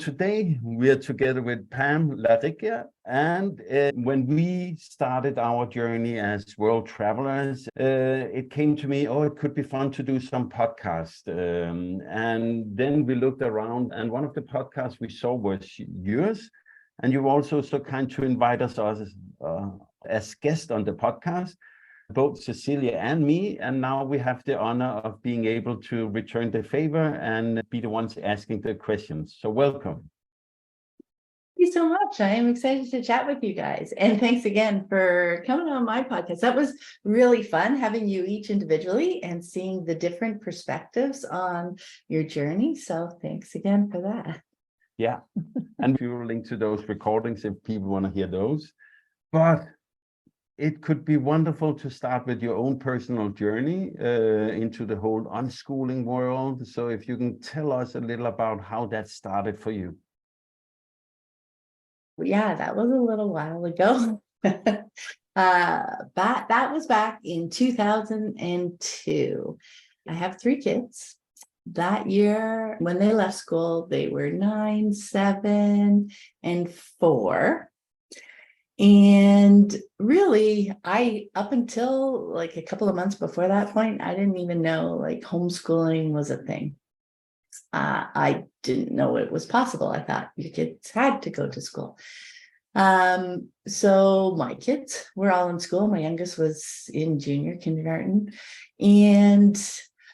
Today, we're together with Pam Laricchia, and when we started our journey as world travelers, it came to me, it could be fun to do some podcast. And then we looked around, and one of the podcasts we saw was yours, and you were also so kind to invite us as guests on the podcast, both Cecilia and me, and now we have the honor of being able to return the favor and be the ones asking the questions. So welcome. Thank you so much. I am excited to chat with you guys. And thanks again for coming on my podcast. That was really fun having you each individually and seeing the different perspectives on your journey. So thanks again for that. Yeah. And we will link to those recordings if people want to hear those. But it could be wonderful to start with your own personal journey into the whole unschooling world. So if you can tell us a little about how that started for you. Yeah, that was a little while ago. That was back in 2002. I have 3 kids. That year, when they left school, they were 9, 7, and 4. And really, up until like a couple of months before that point, I didn't even know like homeschooling was a thing. I didn't know it was possible. I thought your kids had to go to school. So my kids were all in school. My youngest was in junior kindergarten. And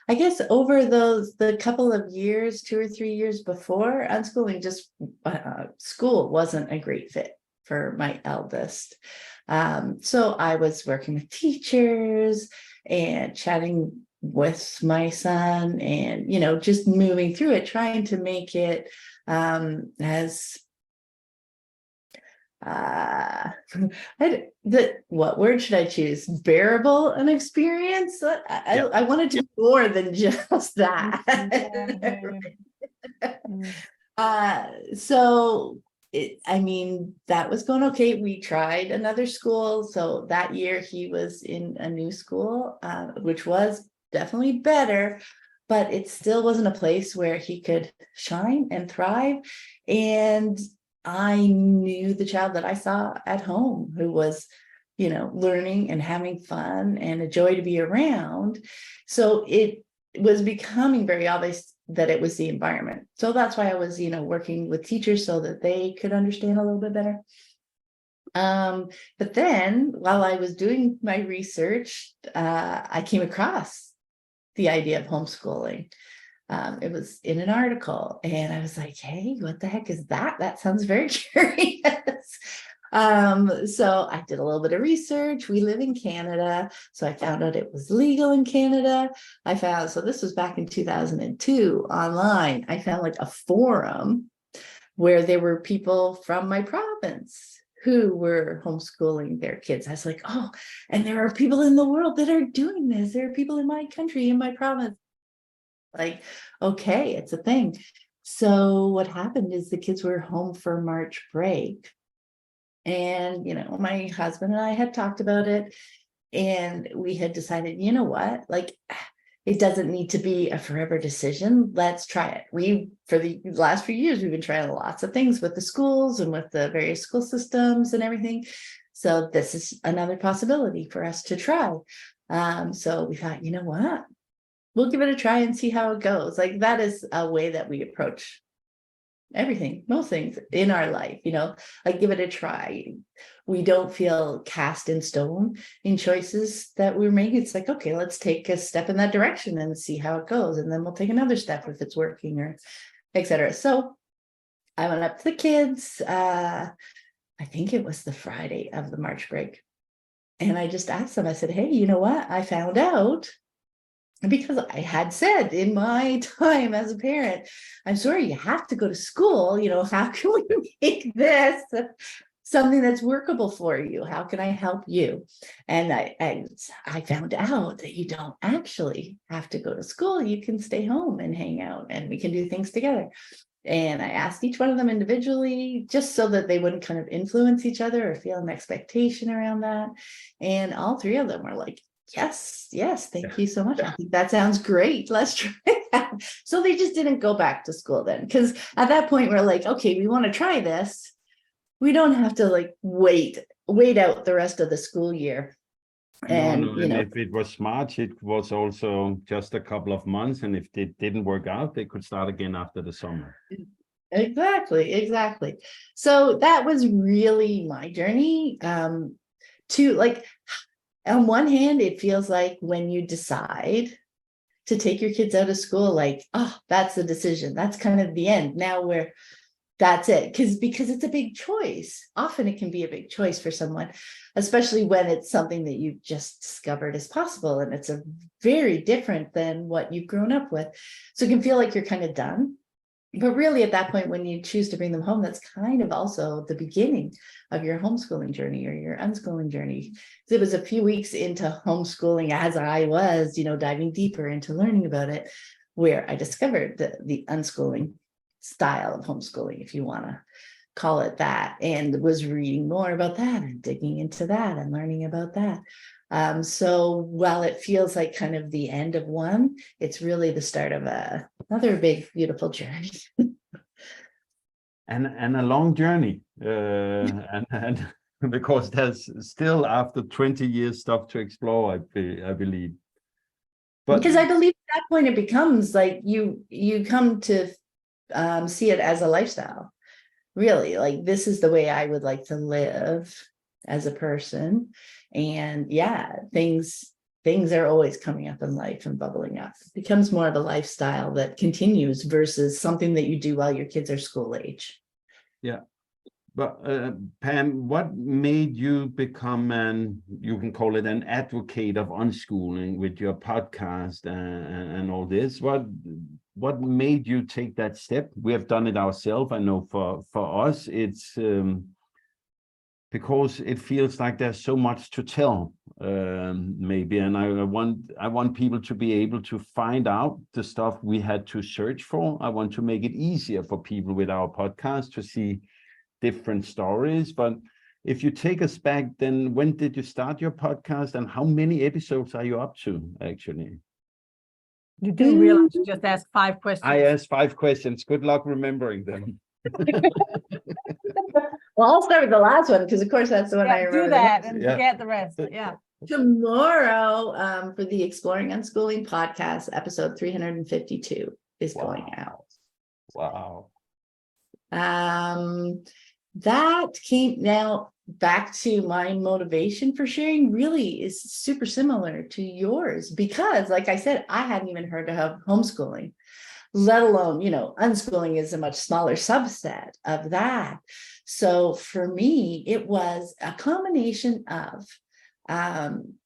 I guess over the couple of years, 2 or 3 years before, unschooling, school wasn't a great fit for my eldest. So I was working with teachers and chatting with my son and, just moving through it, trying to make it as what word should I choose? Bearable an experience. I wanted to do more than just that. So that was going okay. We tried another school. So that year he was in a new school, which was definitely better, but it still wasn't a place where he could shine and thrive. And I knew the child that I saw at home who was, learning and having fun and a joy to be around. So it was becoming very obvious that it was the environment. So that's why I was, working with teachers so that they could understand a little bit better. But then while I was doing my research, I came across the idea of homeschooling. It was in an article and I was like, hey, what the heck is that? That sounds very curious. So I did a little bit of research. We live in Canada. So I found out it was legal in Canada. So this was back in 2002 online. I found like a forum where there were people from my province who were homeschooling their kids. I was like, and there are people in the world that are doing this. There are people in my country, in my province. Like, okay, it's a thing. So what happened is the kids were home for March break. And, my husband and I had talked about it and we had decided, what, like, it doesn't need to be a forever decision. Let's try it. For the last few years, we've been trying lots of things with the schools and with the various school systems and everything. So this is another possibility for us to try. So we thought, what? We'll give it a try and see how it goes. Like that is a way that we approach everything, most things in our life, like give it a try. We don't feel cast in stone in choices that we're making. It's like, okay, let's take a step in that direction and see how it goes. And then we'll take another step if it's working or etc. So I went up to the kids. I think it was the Friday of the March break. And I just asked them, I said, hey, you know what? I found out because I had said in my time as a parent, I'm sorry, you have to go to school. How can we make this something that's workable for you? How can I help you? And I found out that you don't actually have to go to school. You can stay home and hang out and we can do things together. And I asked each one of them individually, just so that they wouldn't kind of influence each other or feel an expectation around that. And all 3 of them were like, yes, thank you so much. I think that sounds great. Let's try that. So they just didn't go back to school then, because at that point we're like, okay, we want to try this. We don't have to like wait out the rest of the school year. And and if it was March, it was also just a couple of months, and if it didn't work out, they could start again after the summer. Exactly. So that was really my journey. To like, on one hand, it feels like when you decide to take your kids out of school, like, oh, that's the decision. That's kind of the end. Now that's it. Because it's a big choice. Often it can be a big choice for someone, especially when it's something that you've just discovered is possible. And it's a very different than what you've grown up with. So it can feel like you're kind of done. But really, at that point, when you choose to bring them home, that's kind of also the beginning of your homeschooling journey or your unschooling journey. It was a few weeks into homeschooling as I was, diving deeper into learning about it, where I discovered the unschooling style of homeschooling, if you want to call it that, and was reading more about that and digging into that and learning about that. So while it feels like kind of the end of one, it's really the start of another big, beautiful journey. and a long journey. And because there's still, after 20 years, stuff to explore, I believe. But because I believe at that point it becomes like you come to see it as a lifestyle. Really, like, this is the way I would like to live as a person. And yeah, things are always coming up in life and bubbling up. It becomes more of a lifestyle that continues versus something that you do while your kids are school age. Yeah. But Pam, what made you become you can call it an advocate of unschooling with your podcast and all this? What made you take that step? We have done it ourselves. I know for us, it's because it feels like there's so much to tell, maybe. And I want people to be able to find out the stuff we had to search for. I want to make it easier for people with our podcast to see different stories. But if you take us back, then when did you start your podcast, and how many episodes are you up to, actually? You do realize you just asked 5 questions. I asked 5 questions. Good luck remembering them. Well, I'll start with the last one, because of course that's the one I remember. Do that and forget the rest. Yeah. Tomorrow, for the Exploring Unschooling Podcast, episode 352 is going out. Wow. That came now back to my motivation for sharing really is super similar to yours, because like I said, I hadn't even heard of homeschooling, let alone, unschooling is a much smaller subset of that. So for me, it was a combination of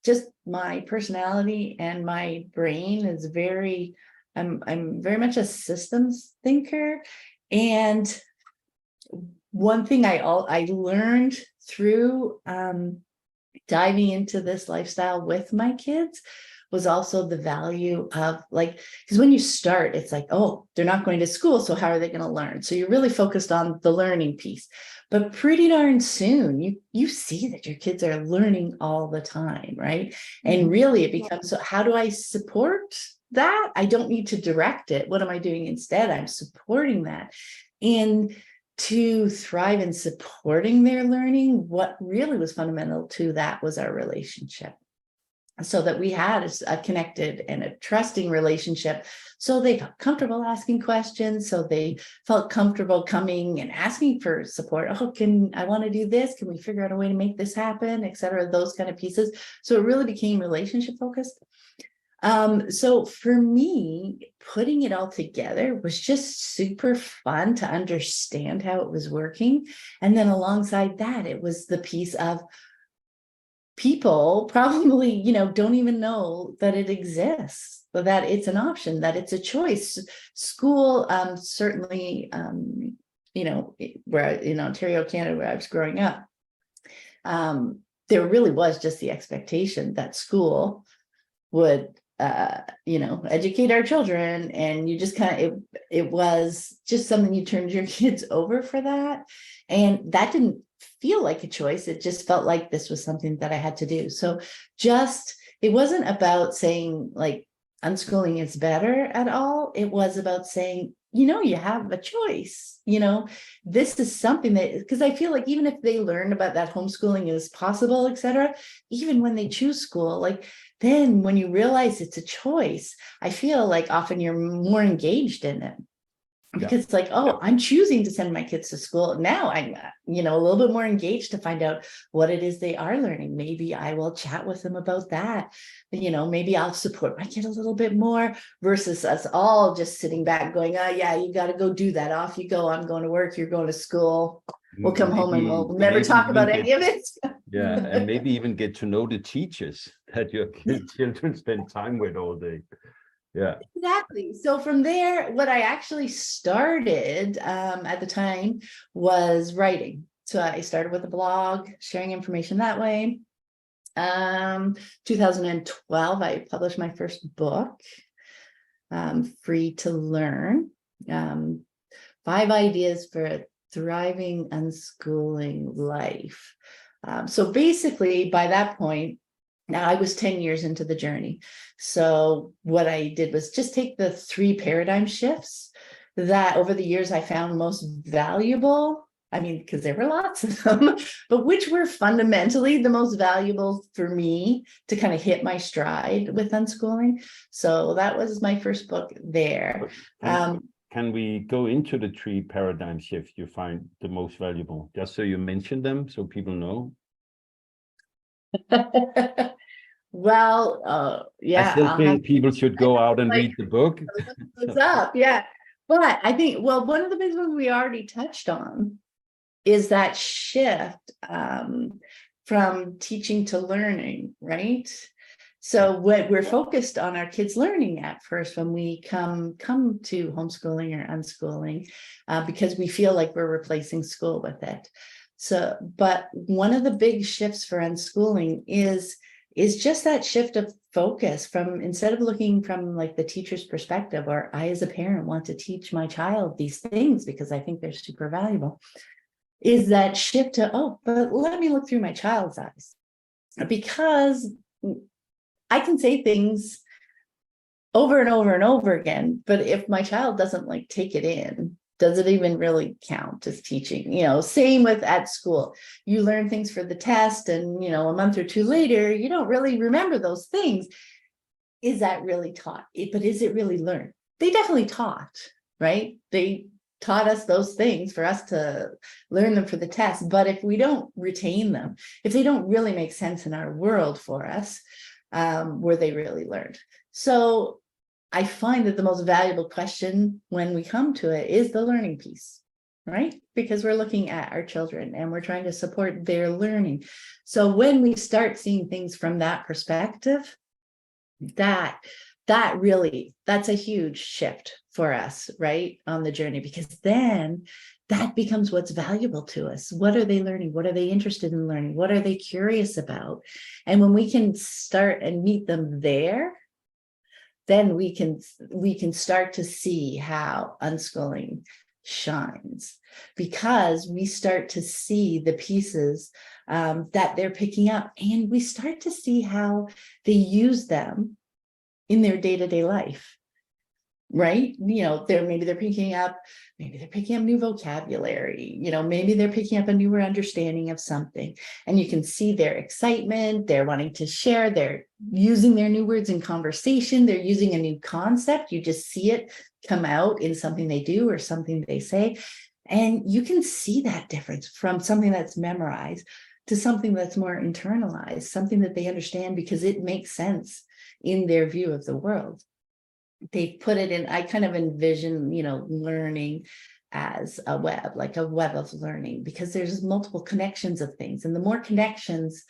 just my personality, and my brain is I'm very much a systems thinker. And one thing I learned through diving into this lifestyle with my kids was also the value of, like, because when you start, it's like, oh, they're not going to school, so how are they going to learn? So you're really focused on the learning piece. But pretty darn soon, you see that your kids are learning all the time, right? And really it becomes, so how do I support that? I don't need to direct it. What am I doing instead? I'm supporting that. And to thrive in supporting their learning, what really was fundamental to that was our relationship. So that we had a connected and a trusting relationship. So they felt comfortable asking questions. So they felt comfortable coming and asking for support. Oh, I want to do this? Can we figure out a way to make this happen, et cetera, those kind of pieces. So it really became relationship focused. So for me, putting it all together was just super fun to understand how it was working. And then alongside that, it was the piece of people probably, don't even know that it exists, that it's an option, that it's a choice. School, certainly, where in Ontario, Canada, where I was growing up, there really was just the expectation that school would educate our children, and you just it was just something you turned your kids over for that. And that didn't feel like a choice. It just felt like this was something that I had to do. So it wasn't about saying like, unschooling is better at all. It was about saying, you have a choice, this is something that, because I feel like even if they learn about that homeschooling is possible, etc., even when they choose school, like then when you realize it's a choice, I feel like often you're more engaged in it. Because it's like, oh, I'm choosing to send my kids to school. Now I'm, a little bit more engaged to find out what it is they are learning. Maybe I will chat with them about that. Maybe I'll support my kid a little bit more versus us all just sitting back going, oh, yeah, you got to go do that. Off you go. I'm going to work. You're going to school. We'll come home and we'll never talk about any of it. Yeah. And maybe even get to know the teachers that your children spend time with all day. Yeah, exactly. So from there, what I actually started at the time was writing. So I started with a blog, sharing information that way. 2012, I published my first book, Free to Learn, 5 Ideas for a Thriving Unschooling Life. So basically, by that point, now I was 10 years into the journey. So what I did was just take the 3 paradigm shifts that over the years I found most valuable. I mean, because there were lots of them, but which were fundamentally the most valuable for me to kind of hit my stride with unschooling. So that was my first book there. Can we go into the 3 paradigm shifts you find the most valuable, just so you mention them so people know? Well, yeah. I still think people should go out and read the book. What's up? Yeah. But I think, one of the big ones we already touched on is that shift from teaching to learning, right? So what we're focused on our kids learning at first when we come to homeschooling or unschooling, because we feel like we're replacing school with it. So, but one of the big shifts for unschooling is just that shift of focus from, instead of looking from like the teacher's perspective, or I as a parent want to teach my child these things because I think they're super valuable, is that shift to, oh, but let me look through my child's eyes, because I can say things over and over and over again, but if my child doesn't like take it in, does it even really count as teaching? Same with at school. You learn things for the test and, a month or 2 later, you don't really remember those things. Is that really taught? But is it really learned? They definitely taught, right? They taught us those things for us to learn them for the test. But if we don't retain them, if they don't really make sense in our world for us, were they really learned? So I find that the most valuable question when we come to it is the learning piece, right? Because we're looking at our children and we're trying to support their learning. So when we start seeing things from that perspective, that's a huge shift for us, right, on the journey, because then that becomes what's valuable to us. What are they learning? What are they interested in learning? What are they curious about? And when we can start and meet them there, then we can start to see how unschooling shines, because we start to see the pieces that they're picking up, and we start to see how they use them in their day-to-day life, right? Maybe they're picking up new vocabulary, maybe they're picking up a newer understanding of something, and you can see their excitement, they're wanting to share, they're using their new words in conversation, they're using a new concept, you just see it come out in something they do or something they say, and you can see that difference from something that's memorized to something that's more internalized, something that they understand because it makes sense in their view of the world. They put it in, I kind of envision, learning as a web, like a web of learning, because there's multiple connections of things. And the more connections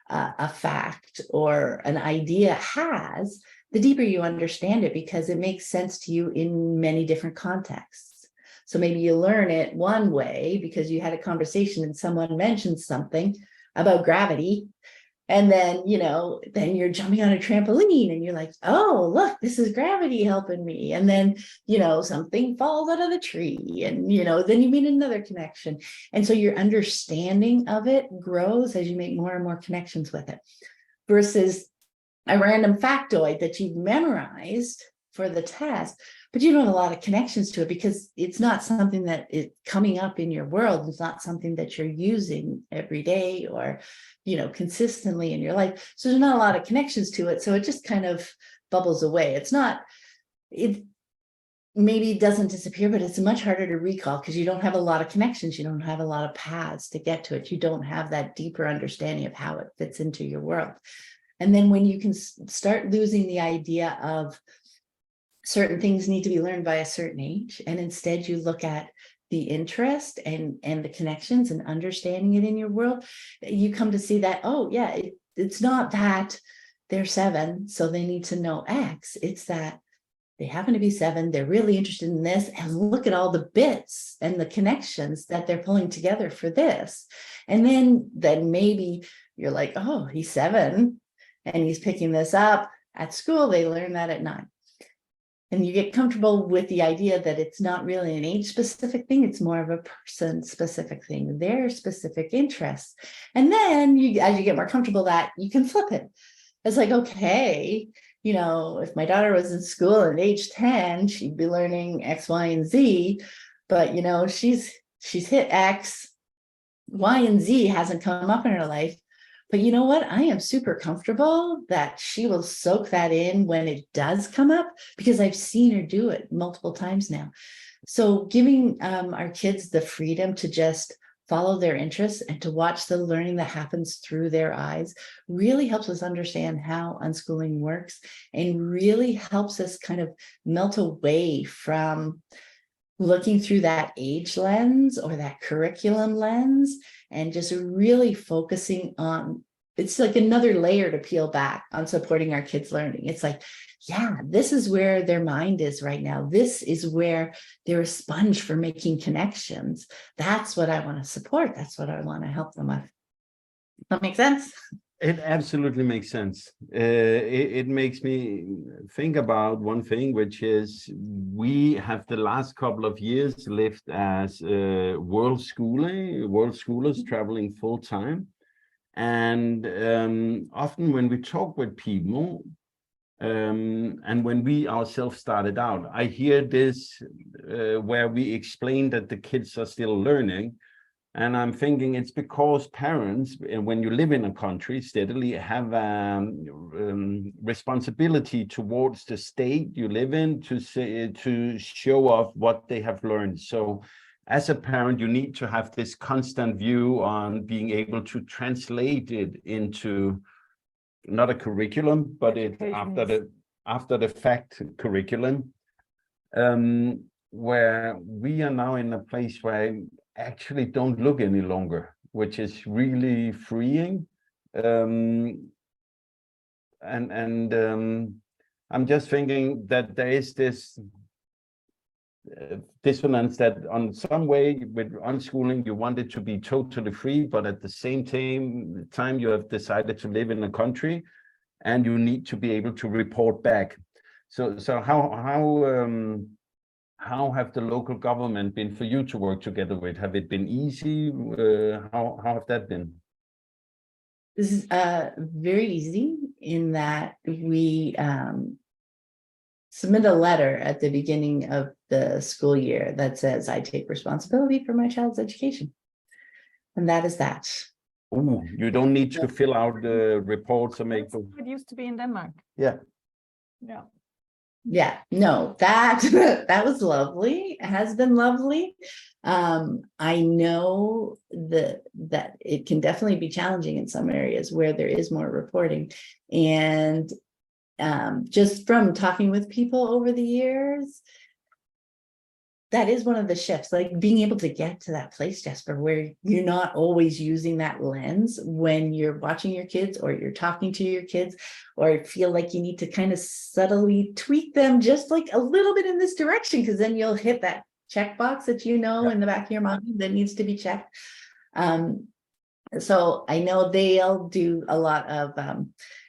a fact or an idea has, the deeper you understand it, because it makes sense to you in many different contexts. So maybe you learn it one way because you had a conversation and someone mentioned something about gravity. And then, then you're jumping on a trampoline and you're like, oh, look, this is gravity helping me. And then, something falls out of the tree and, then you meet another connection. And so your understanding of it grows as you make more and more connections with it, versus a random factoid that you've memorized for the test, but you don't have a lot of connections to it because it's not something that is coming up in your world. It's not something that you're using every day or, consistently in your life. So there's not a lot of connections to it. So it just kind of bubbles away. It maybe doesn't disappear, but it's much harder to recall because you don't have a lot of connections. You don't have a lot of paths to get to it. You don't have that deeper understanding of how it fits into your world. And then when you can start losing the idea of certain things need to be learned by a certain age, and instead you look at the interest and the connections and understanding it in your world, you come to see that, oh yeah, it's not that they're 7, so they need to know X. It's that they happen to be 7, they're really interested in this, and look at all the bits and the connections that they're pulling together for this. And then maybe you're like, oh, he's 7 and he's picking this up at school. They learn that at 9. And you get comfortable with the idea that it's not really an age-specific thing. It's more of a person-specific thing, their specific interests. And then as you get more comfortable that, you can flip it. It's like, okay, if my daughter was in school at age 10, she'd be learning X, Y, and Z. But, she's hit X, Y, and Z hasn't come up in her life. But you know what? I am super comfortable that she will soak that in when it does come up because I've seen her do it multiple times now. So giving our kids the freedom to just follow their interests and to watch the learning that happens through their eyes really helps us understand how unschooling works and really helps us kind of melt away from looking through that age lens or that curriculum lens and just really focusing on, it's like another layer to peel back on supporting our kids' learning. It's like, yeah, this is where their mind is right now. This is where they're a sponge for making connections. That's what I want to support. That's what I want to help them with. That make sense? It absolutely makes sense. It makes me think about one thing, which is we have the last couple of years lived as world schoolers traveling full time. And often when we talk with people, and when we ourselves started out, I hear this where we explain that the kids are still learning. And I'm thinking it's because parents, when you live in a country steadily, have responsibility towards the state you live in to show off what they have learned. So as a parent, you need to have this constant view on being able to translate it into not a curriculum, but it after the fact curriculum, where we are now in a place where actually don't look any longer, which is really freeing. I'm just thinking that there is this dissonance that on some way with unschooling, you want it to be totally free, but at the same time you have decided to live in a country and you need to be able to report back. So how have the local government been for you to work together with? Have it been easy? How have that been? This is very easy in that we submit a letter at the beginning of the school year that says, I take responsibility for my child's education. And that is that. Oh, you don't need to fill out the reports or make them. It used to be in Denmark. Yeah. Yeah. Yeah, no, that was lovely. It has been lovely. I know that it can definitely be challenging in some areas where there is more reporting. And just from talking with people over the years, that is one of the shifts, like being able to get to that place, Jesper, where you're not always using that lens when you're watching your kids or you're talking to your kids, or feel like you need to kind of subtly tweak them just like a little bit in this direction, because then you'll hit that checkbox that in the back of your mind that needs to be checked. So I know they'll do a lot of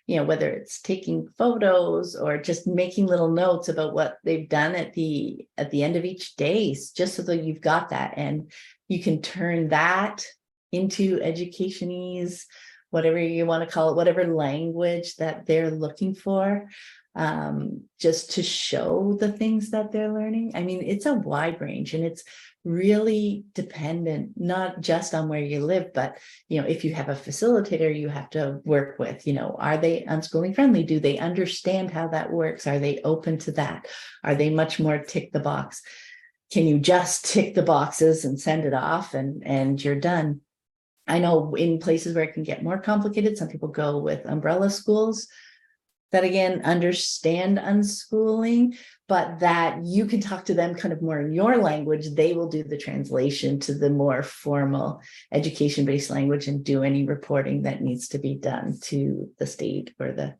whether it's taking photos or just making little notes about what they've done at the end of each day, just so that you've got that and you can turn that into educationese whatever you want to call it, whatever language that they're looking for, just to show the things that they're learning. I mean, it's a wide range, and it's really dependent, not just on where you live, but, if you have a facilitator you have to work with, are they unschooling friendly? Do they understand how that works? Are they open to that? Are they much more tick the box? Can you just tick the boxes and send it off and you're done? I know in places where it can get more complicated, some people go with umbrella schools that, again, understand unschooling, but that you can talk to them kind of more in your language. They will do the translation to the more formal education-based language and do any reporting that needs to be done to the state or the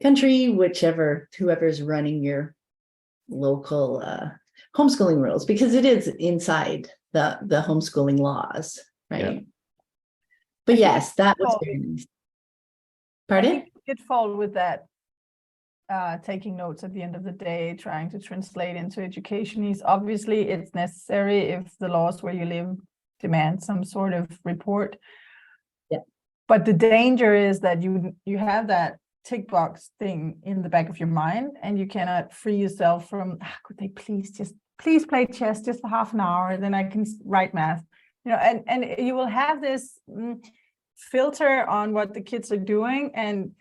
country, whoever's running your local homeschooling rules, because it is inside the homeschooling laws, right? Yeah. But yes, that was very nice. Pardon? Pitfall with that, taking notes at the end of the day, trying to translate into education is obviously it's necessary if the laws where you live demand some sort of report. Yeah. But the danger is that you have that tick box thing in the back of your mind, and you cannot free yourself from, could they please play chess just for half an hour, then I can write math, and you will have this filter on what the kids are doing. And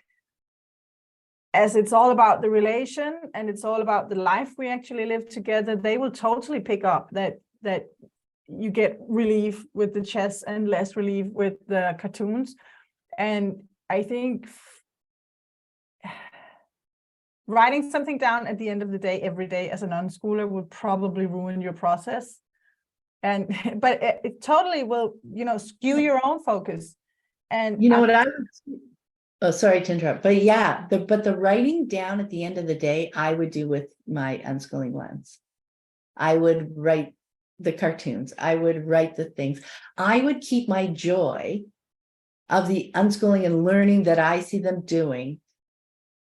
as it's all about the relation and it's all about the life we actually live together, they will totally pick up that you get relief with the chess and less relief with the cartoons. And I think writing something down at the end of the day, every day as an unschooler, would probably ruin your process. But it totally will, skew your own focus. And what I would, oh, sorry to interrupt, but yeah, the writing down at the end of the day, I would do with my unschooling lens. I would write the cartoons. I would write the things. I would keep my joy of the unschooling and learning that I see them doing,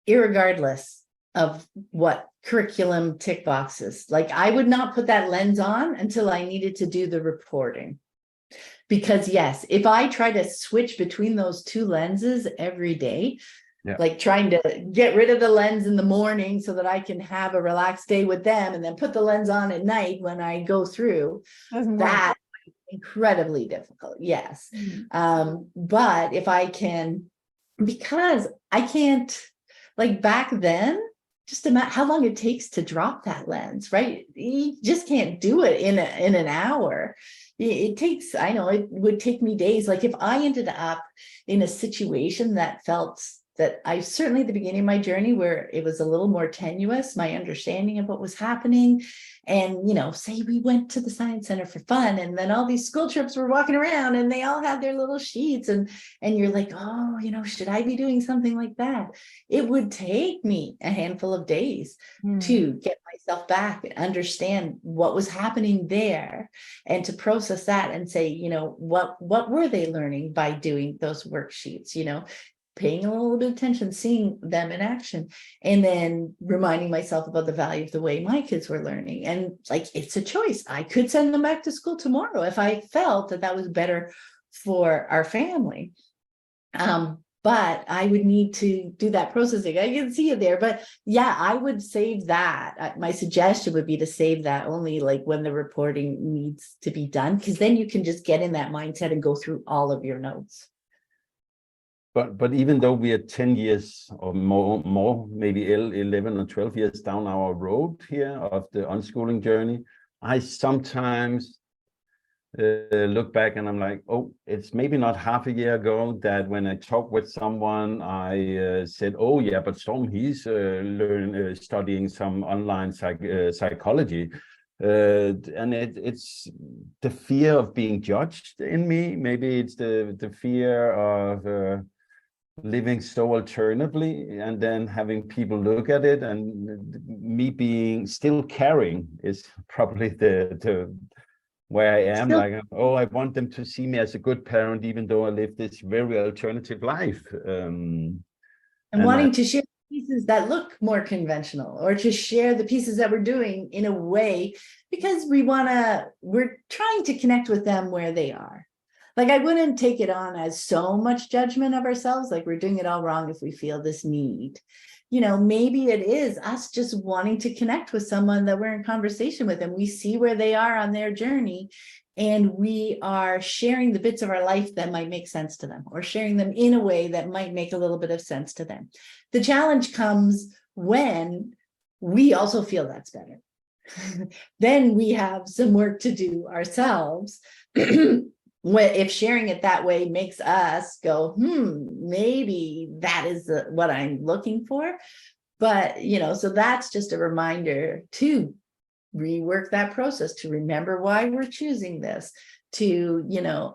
irregardless of what curriculum tick boxes. Like, I would not put that lens on until I needed to do the reporting. Because yes, if I try to switch between those two lenses every day, like trying to get rid of the lens in the morning so that I can have a relaxed day with them, and then put the lens on at night when I go through, that is incredibly difficult. Yes. But if I can, because I can't, like back then, just imagine how long it takes to drop that lens, right? You just can't do it in an hour. It takes, I know it would take me days. Like if I ended up in a situation that felt that I certainly at the beginning of my journey where it was a little more tenuous, my understanding of what was happening. And, say we went to the science center for fun, and then all these school trips were walking around and they all had their little sheets, and you're like, oh, should I be doing something like that? It would take me a handful of days to get myself back and understand what was happening there, and to process that and say, what were they learning by doing those worksheets, paying a little bit of attention, seeing them in action, and then reminding myself about the value of the way my kids were learning. And like, it's a choice. I could send them back to school tomorrow if I felt that was better for our family. But I would need to do that processing. I can see it there, but yeah, I would save that. My suggestion would be to save that only like when the reporting needs to be done, because then you can just get in that mindset and go through all of your notes. But even though we are 10 years or more, maybe 11 or 12 years down our road here of the unschooling journey, I sometimes look back and I'm like, oh, it's maybe not half a year ago that when I talked with someone, I said, oh yeah, but Storm, he's studying some online psychology. And it's the fear of being judged in me. Maybe it's the fear of living so alternatively, and then having people look at it, and me being still caring is probably the where I am. Like, oh, I want them to see me as a good parent, even though I live this very alternative life. And wanting to share pieces that look more conventional, or to share the pieces that we're doing in a way, because we're trying to connect with them where they are. Like, I wouldn't take it on as so much judgment of ourselves, like we're doing it all wrong if we feel this need. Maybe it is us just wanting to connect with someone that we're in conversation with, and we see where they are on their journey, and we are sharing the bits of our life that might make sense to them, or sharing them in a way that might make a little bit of sense to them. The challenge comes when we also feel that's better. Then we have some work to do ourselves. If sharing it that way makes us go, maybe that is what I'm looking for. But, so that's just a reminder to rework that process, to remember why we're choosing this, to,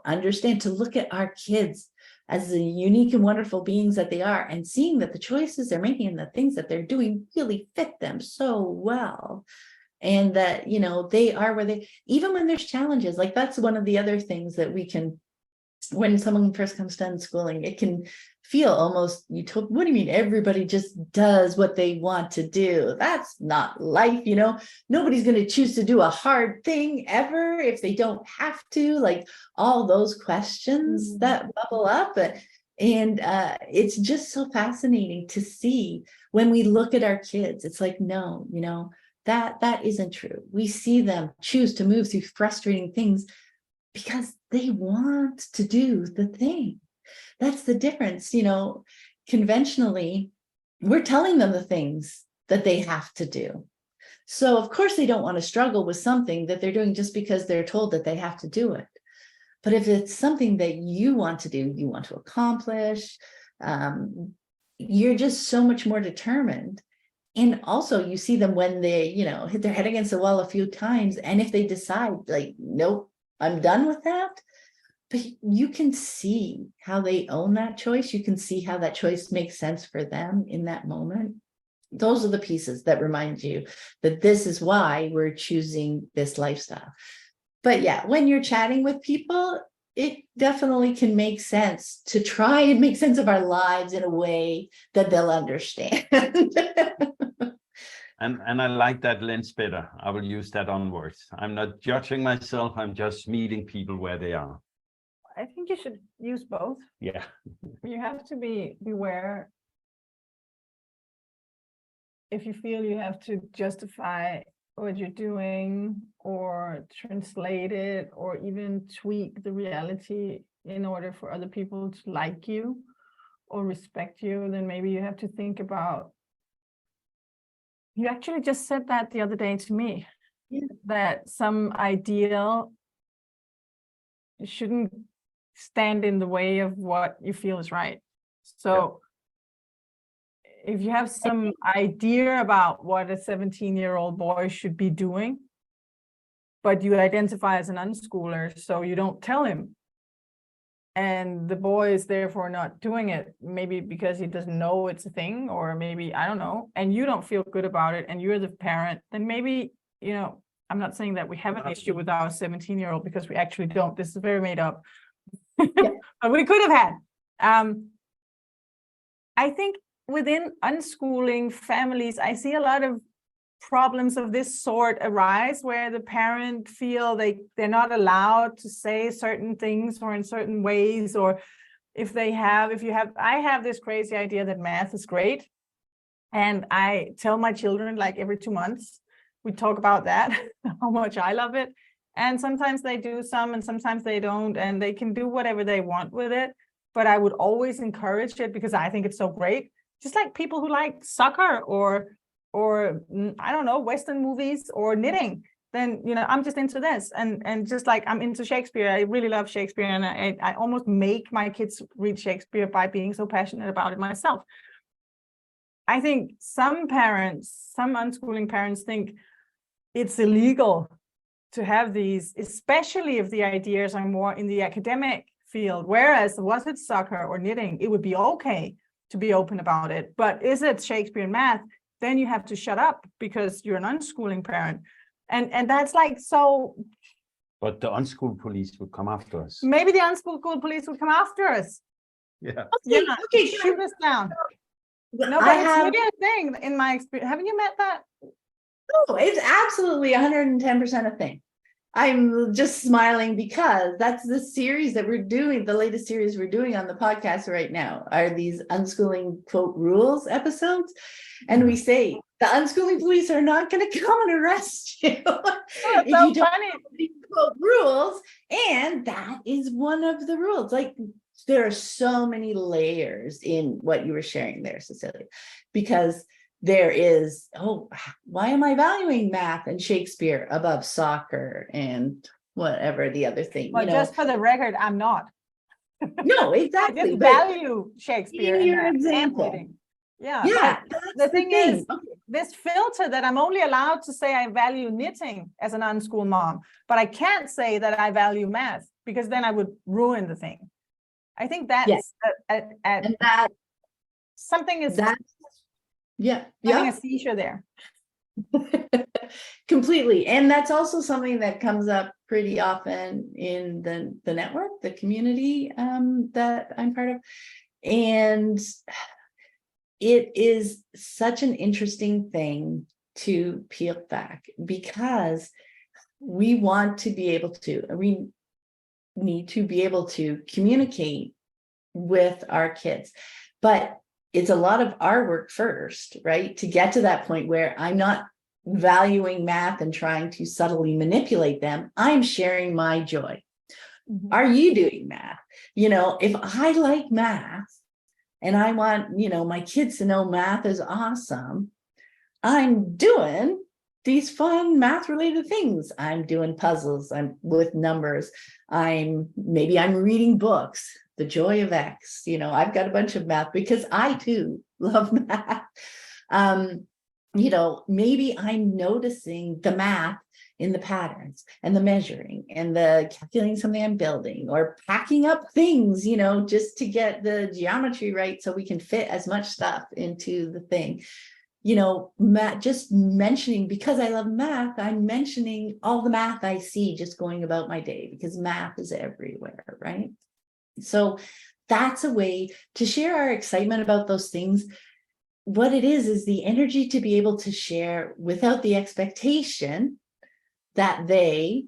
understand, to look at our kids as the unique and wonderful beings that they are, and seeing that the choices they're making and the things that they're doing really fit them so well. And that, they are where they, even when there's challenges, like that's one of the other things that we can, when someone first comes to unschooling, it can feel almost utopian. What do you mean everybody just does what they want to do? That's not life, Nobody's going to choose to do a hard thing ever if they don't have to, like all those questions that bubble up. And it's just so fascinating to see when we look at our kids. It's like, no, that isn't true. We see them choose to move through frustrating things because they want to do the thing. That's the difference. Conventionally, we're telling them the things that they have to do. So of course they don't want to struggle with something that they're doing just because they're told that they have to do it. But if it's something that you want to do, you want to accomplish, you're just so much more determined. And also you see them when they, hit their head against the wall a few times. And if they decide like, nope, I'm done with that. But you can see how they own that choice. You can see how that choice makes sense for them in that moment. Those are the pieces that remind you that this is why we're choosing this lifestyle. But yeah, when you're chatting with people, it definitely can make sense to try and make sense of our lives in a way that they'll understand. And I like that lens better. I will use that onwards. I'm not judging myself. I'm just meeting people where they are. I think you should use both. Yeah. You have to beware if you feel you have to justify what you're doing or translate it or even tweak the reality in order for other people to like you or respect you, then maybe you have to think about. You actually just said that the other day to me, that some ideal shouldn't stand in the way of what you feel is right. So if you have some idea about what a 17-year-old boy should be doing, but you identify as an unschooler, so you don't tell him, and the boy is therefore not doing it, maybe because he doesn't know it's a thing, or maybe, I don't know, and you don't feel good about it, and you're the parent, then maybe, I'm not saying that we have an issue with our 17-year-old, because we actually don't. This is very made up. But we could have had. I think within unschooling families, I see a lot of problems of this sort arise where the parent feel they're not allowed to say certain things or in certain ways, or I have this crazy idea that math is great, and I tell my children like every 2 months we talk about that, how much I love it, and sometimes they do some and sometimes they don't, and they can do whatever they want with it, but I would always encourage it because I think it's so great. Just like people who like soccer or I don't know, Western movies or knitting, then, I'm just into this. And just like I'm into Shakespeare, I really love Shakespeare. And I almost make my kids read Shakespeare by being so passionate about it myself. I think some unschooling parents think it's illegal to have these, especially if the ideas are more in the academic field. Whereas was it soccer or knitting, it would be okay to be open about it. But is it Shakespeare and math? Then you have to shut up because you're an unschooling parent. And that's like, so. But the unschool police would come after us. Maybe the unschool police would come after us. Yeah. Okay, shoot us down. No, but it's really a thing in my experience. Haven't you met that? Oh, it's absolutely 110% a thing. I'm just smiling because that's the series that we're doing. The latest series we're doing on the podcast right now are these unschooling quote rules episodes. And we say the unschooling police are not going to come and arrest you if so you don't funny. know these quote rules. And that is one of the rules. Like, there are so many layers in what you were sharing there, Cecilia, because there is, oh, why am I valuing math and Shakespeare above soccer and whatever the other thing? Well, just for the record, I'm not. No, I exactly. just But value Shakespeare. in and your math and example. reading. Yeah. Yeah, But that's the thing thing. is, this filter that I'm only allowed to say I value knitting as an unschooled mom, but I can't say that I value math because then I would ruin the thing. I think that's And that something is that's having a seizure there. completely. And that's also something that comes up pretty often in the network, the community that I'm part of. And it is such an interesting thing to peel back because we need to be able to communicate with our kids. But it's a lot of our work first, right? To get to that point where I'm not valuing math and trying to subtly manipulate them. I'm sharing my joy. Mhm. Are you doing math? If I like math and I want, my kids to know math is awesome, I'm doing these fun math related things. I'm doing puzzles. I'm with numbers. Maybe I'm reading books. The Joy of X. I've got a bunch of math because I too love math. Maybe I'm noticing the math in the patterns and the measuring and the calculating something I'm building or packing up things, just to get the geometry right so we can fit as much stuff into the thing. Math, just mentioning, because I love math, I'm mentioning all the math I see just going about my day because math is everywhere, right? So that's a way to share our excitement about those things. What it is the energy to be able to share without the expectation that they,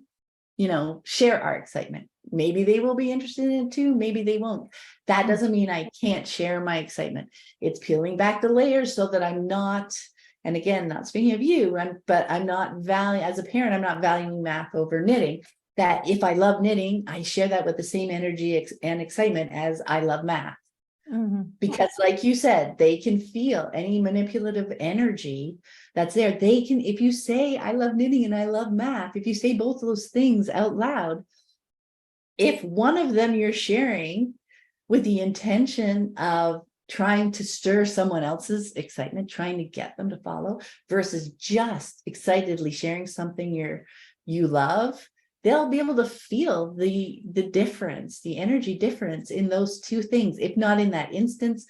share our excitement. Maybe they will be interested in it too. Maybe they won't. That doesn't mean I can't share my excitement. It's peeling back the layers so that I'm not, and again, not speaking of you, but I'm not as a parent, I'm not valuing math over knitting. That if I love knitting, I share that with the same energy and excitement as I love math. Mm-hmm. Because like you said, they can feel any manipulative energy that's there. They can, if you say, I love knitting and I love math, if you say both of those things out loud, if one of them you're sharing with the intention of trying to stir someone else's excitement, trying to get them to follow, versus just excitedly sharing something you love, they'll be able to feel the difference, the energy difference in those two things, if not in that instance,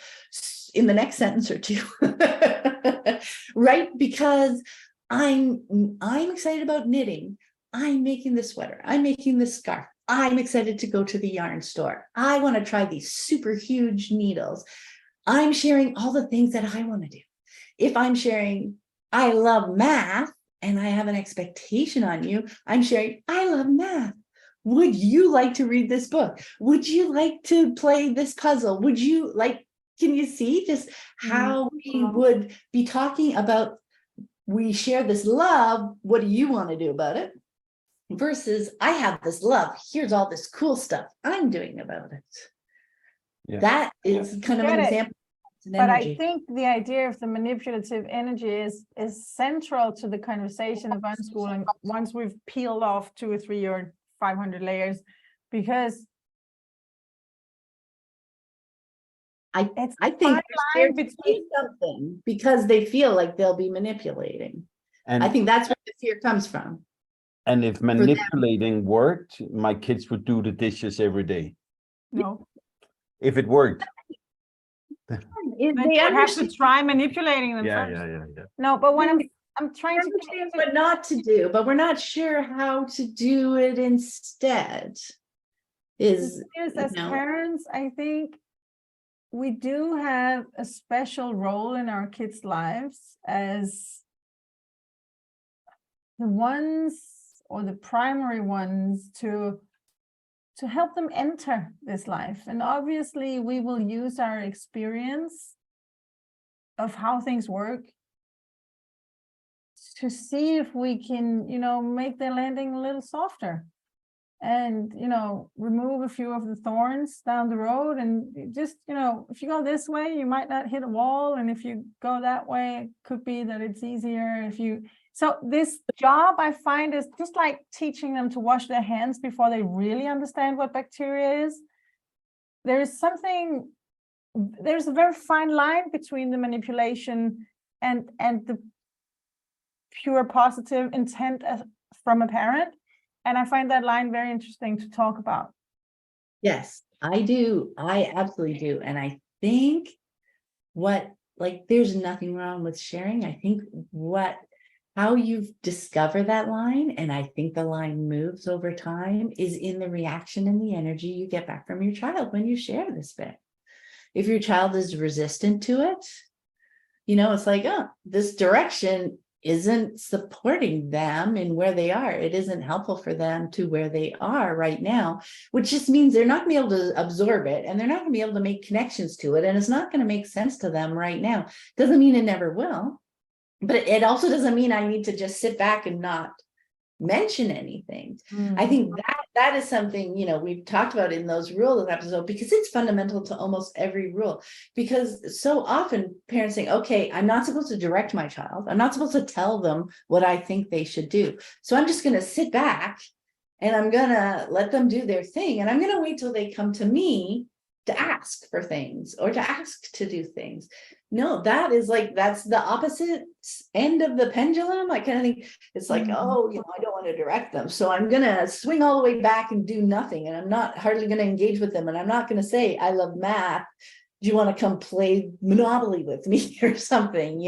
in the next sentence or two. Right? Because I'm excited about knitting. I'm making this sweater. I'm making this scarf. I'm excited to go to the yarn store. I want to try these super huge needles. I'm sharing all the things that I want to do. If I'm sharing, I love math, and I have an expectation on you, I'm sharing, I love math. Would you like to read this book? Would you like to play this puzzle? Would you like, can you see just how we would be talking about, we share this love, what do you want to do about it? Versus, I have this love, here's all this cool stuff I'm doing about it. Yeah. That is kind of an example. But I think the idea of the manipulative energy is central to the conversation of unschooling once we've peeled off 2 or 3 or 500 layers, because I think between something because they feel like they'll be manipulating. And I think that's where the fear comes from. And if manipulating worked, my kids would do the dishes every day. No. If it worked. They have to try manipulating them first. Yeah. No, but when I'm trying to understand what not to do, but we're not sure how to do it instead. As parents, I think we do have a special role in our kids' lives as the ones or the primary ones to help them enter this life. And obviously we will use our experience of how things work to see if we can, make their landing a little softer, and, remove a few of the thorns down the road. And just, if you go this way, you might not hit a wall. And if you go that way, it could be that it's easier. So this job, I find, is just like teaching them to wash their hands before they really understand what bacteria is. There's a very fine line between the manipulation and the pure positive intent from a parent. And I find that line very interesting to talk about. Yes, I do. I absolutely do. And I think there's nothing wrong with sharing. I think how you've discovered that line, and I think the line moves over time, is in the reaction and the energy you get back from your child when you share this bit. If your child is resistant to it, it's like, oh, this direction isn't supporting them in where they are. It isn't helpful for them to where they are right now, which just means they're not going to be able to absorb it, and they're not going to be able to make connections to it. And it's not going to make sense to them right now. Doesn't mean it never will, but it also doesn't mean I need to just sit back and not mention anything. I think that is something, we've talked about in those rules episodes, because it's fundamental to almost every rule. Because so often parents think, okay, I'm not supposed to direct my child. I'm not supposed to tell them what I think they should do. So I'm just going to sit back and I'm going to let them do their thing. And I'm going to wait till they come to me to ask for things or to ask to do things. No, that's the opposite end of the pendulum. I kind of think it's like, oh, I don't want to direct them, so I'm going to swing all the way back and do nothing. And I'm not hardly going to engage with them. And I'm not going to say, I love math. Do you want to come play Monopoly with me or something,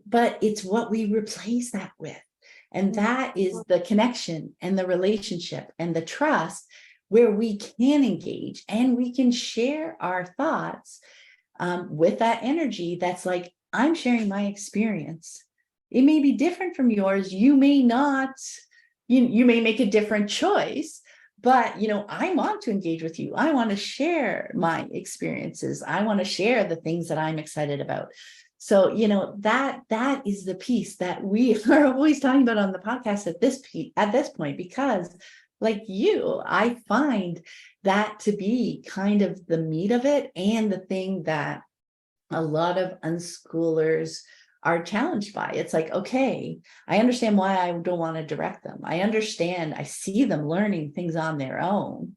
But it's what we replace that with. And that is the connection and the relationship and the trust, where we can engage and we can share our thoughts with that energy. That's like, I'm sharing my experience. It may be different from yours. You may not, you may make a different choice, but, I want to engage with you. I want to share my experiences. I want to share the things that I'm excited about. So, that is the piece that we are always talking about on the podcast at this point, because like you, I find that to be kind of the meat of it, and the thing that a lot of unschoolers are challenged by. It's like, okay, I understand why I don't want to direct them. I see them learning things on their own.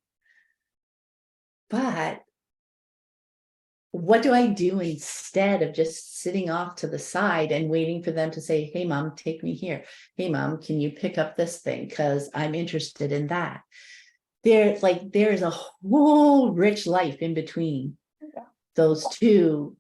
But what do I do instead of just sitting off to the side and waiting for them to say, hey, Mom, take me here. Hey, Mom, can you pick up this thing? Because I'm interested in that. There's a whole rich life in between those two,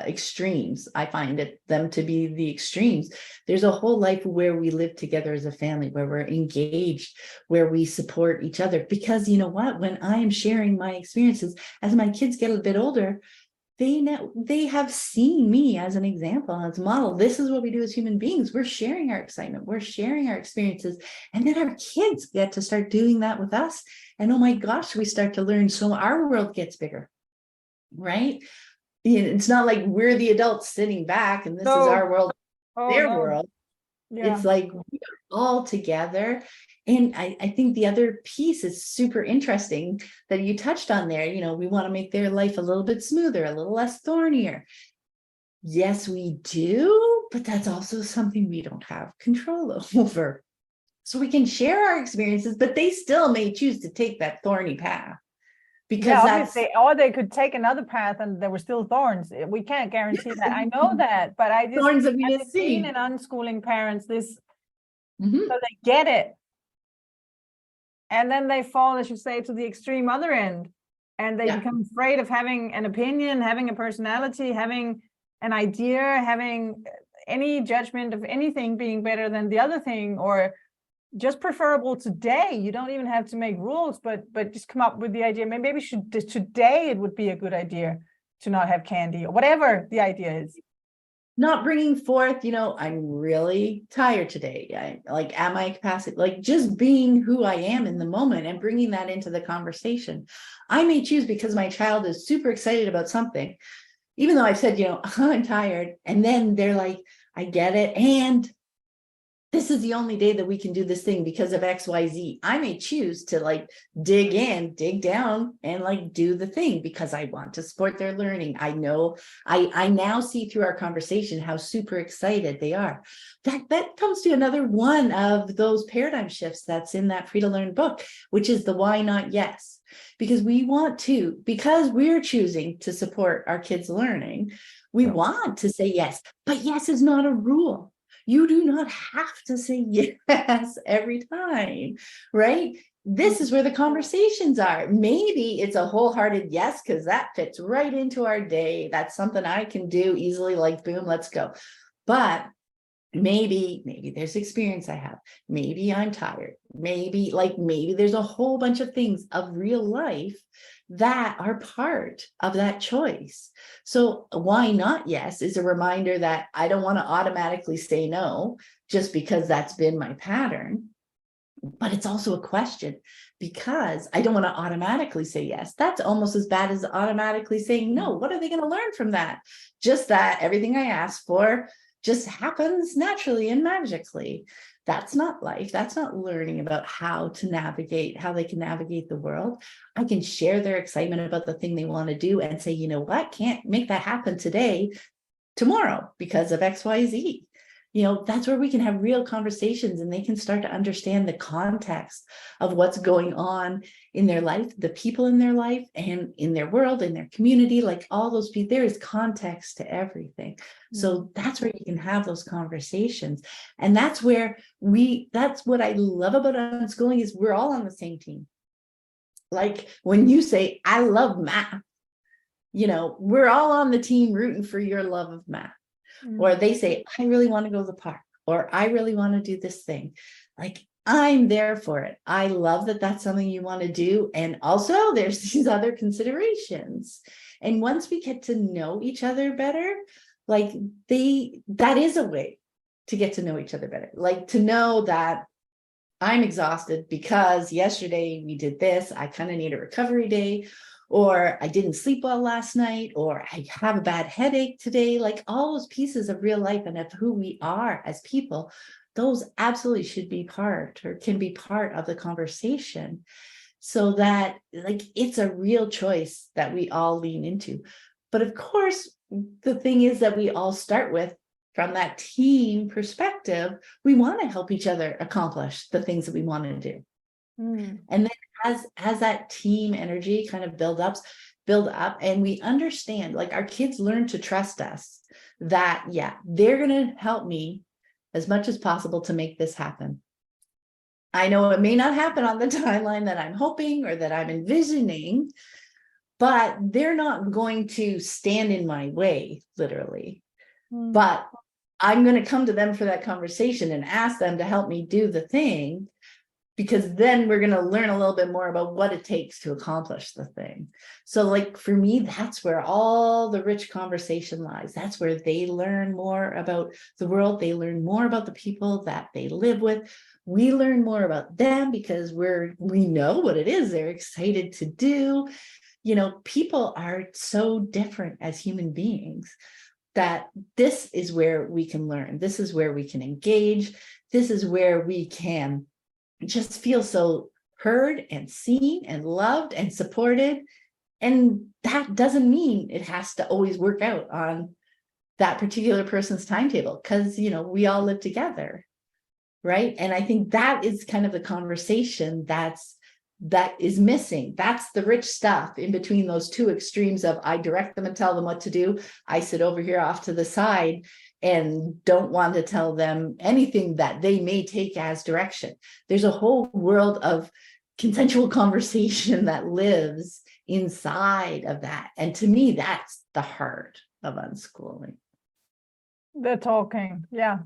extremes. I find them to be the extremes. There's a whole life where we live together as a family, where we're engaged, where we support each other. Because you know what? When I am sharing my experiences, as my kids get a bit older, they have seen me as an example, as a model. This is what we do as human beings. We're sharing our excitement. We're sharing our experiences. And then our kids get to start doing that with us. And oh my gosh, we start to learn. So our world gets bigger, right? It's not like we're the adults sitting back and this is our world, their world. Yeah. It's like we are all together. And I think the other piece is super interesting that you touched on there. We want to make their life a little bit smoother, a little less thornier. Yes, we do, but that's also something we don't have control over. So we can share our experiences, but they still may choose to take that thorny path. Because or they could take another path and there were still thorns. We can't guarantee that. I know that, but I just thorns that we didn't see. Seen in unschooling parents so they get it, and then they fall, as you say, to the extreme other end, and they become afraid of having an opinion, having a personality, having an idea, having any judgment of anything being better than the other thing, or just preferable today. You don't even have to make rules, but just come up with the idea. Maybe today it would be a good idea to not have candy, or whatever the idea is. not bringing forth, I'm really tired today. At my capacity, like just being who I am in the moment and bringing that into the conversation. I may choose, because my child is super excited about something, even though I've said, I'm tired. And then they're like, I get it. And this is the only day that we can do this thing because of XYZ. I may choose to dig down and do the thing because I want to support their learning. I know I now see through our conversation how super excited they are. That comes to another one of those paradigm shifts that's in that Free to Learn book, which is the why not yes. Because because we're choosing to support our kids' learning, we want to say yes, but yes is not a rule. You do not have to say yes every time, right? This is where the conversations are. Maybe it's a wholehearted yes, because that fits right into our day. That's something I can do easily, boom, let's go. But maybe there's experience I have. Maybe I'm tired. Maybe there's a whole bunch of things of real life that are part of that choice. So why not yes is a reminder that I don't want to automatically say no just because that's been my pattern. But it's also a question, because I don't want to automatically say yes. That's almost as bad as automatically saying no. What are they going to learn from that? Just that everything I asked for just happens naturally and magically. That's not life. That's not learning about how they can navigate the world. I can share their excitement about the thing they want to do and say, you know what, can't make that happen tomorrow because of XYZ. That's where we can have real conversations and they can start to understand the context of what's going on in their life, the people in their life and in their world, in their community, all those people. There is context to everything. So that's where you can have those conversations. And that's what I love about unschooling is we're all on the same team. When you say, I love math, we're all on the team rooting for your love of math. Or they say, I really want to go to the park, or I really want to do this thing. I'm there for it. I love that that's something you want to do. And also there's these other considerations. And once we get to know each other better, that is a way to get to know each other better. To know that I'm exhausted because yesterday we did this, I kind of need a recovery day, or I didn't sleep well last night, or I have a bad headache today. All those pieces of real life and of who we are as people, those absolutely should be part or can be part of the conversation, so that it's a real choice that we all lean into. But of course, the thing is that we all start with, from that team perspective, we want to help each other accomplish the things that we want to do. And then as that team energy kind of build up, and we understand, our kids learn to trust us, that they're going to help me as much as possible to make this happen. I know it may not happen on the timeline that I'm hoping or that I'm envisioning, but they're not going to stand in my way, literally. But I'm going to come to them for that conversation and ask them to help me do the thing, because then we're going to learn a little bit more about what it takes to accomplish the thing. So for me, that's where all the rich conversation lies. That's where they learn more about the world. They learn more about the people that they live with. We learn more about them because we know what it is they're excited to do. People are so different as human beings that this is where we can learn. This is where we can engage. This is where we can just feel so heard and seen and loved and supported. And that doesn't mean it has to always work out on that particular person's timetable, because we all live together, right? And I think that is kind of the conversation that is missing. That's the rich stuff in between those two extremes of I direct them and tell them what to do. I sit over here off to the side and don't want to tell them anything that they may take as direction. There's a whole world of consensual conversation that lives inside of that. And to me, that's the heart of unschooling. The talking, yeah.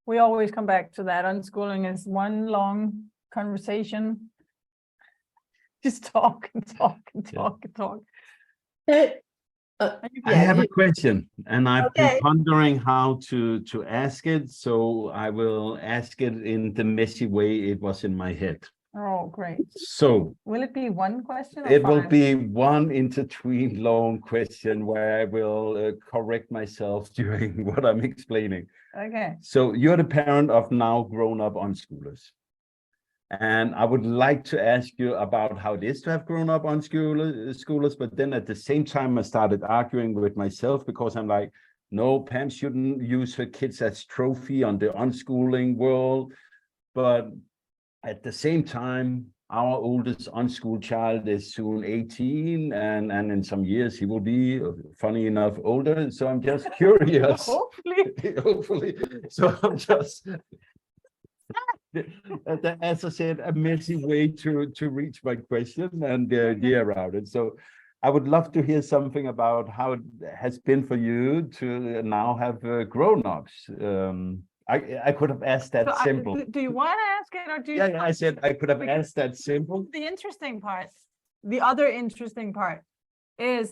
We always come back to that. Unschooling is one long conversation. Just talk and talk and talk and talk. I have a question, and I've been Okay. pondering how to ask it, so I will ask it in the messy way it was in my head. Oh, great. So Will it be one question or it will five? be one intertwined long question where I will correct myself during what I'm explaining. Okay. So you're the parent of now grown-up unschoolers. And I would like to ask you about how it is to have grown up unschoolers, but then at the same time, I started arguing with myself because I'm like, no, Pam shouldn't use her kids as trophy on the unschooling world. But at the same time, our oldest unschooled child is soon 18, and in some years he will be, funny enough, older. So I'm just curious. Hopefully. Hopefully. So I'm just, as I said, a messy way to reach my question and the idea around it. So I would love to hear something about how it has been for you to now have grown-ups. I could have asked that So simple. do you want to ask it or do you? Yeah, I said I could have asked that simple. The interesting part, the other interesting part is,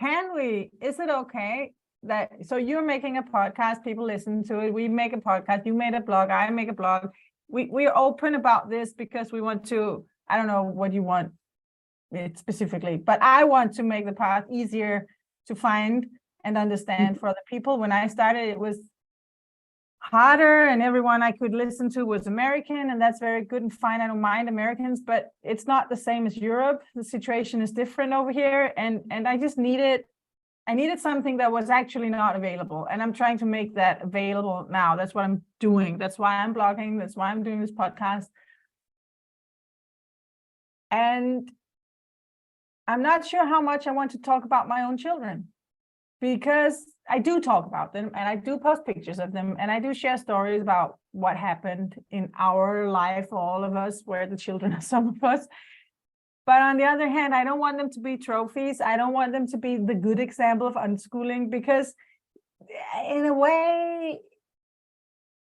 is it okay that, so you're making a podcast, people listen to it, we make a podcast, you made a blog, I make a blog. We're open about this because we want to, I don't know what you want it specifically, but I want to make the path easier to find and understand for other people. When I started, it was harder and everyone I could listen to was American, and that's very good and fine. I don't mind Americans, but it's not the same as Europe. The situation is different over here. And I just needed something that was actually not available. And I'm trying to make that available now. That's what I'm doing. That's why I'm blogging. That's why I'm doing this podcast. And I'm not sure how much I want to talk about my own children, because I do talk about them and I do post pictures of them and I do share stories about what happened in our life, all of us, where the children are some of us. But on the other hand, I don't want them to be trophies. I don't want them to be the good example of unschooling, because in a way,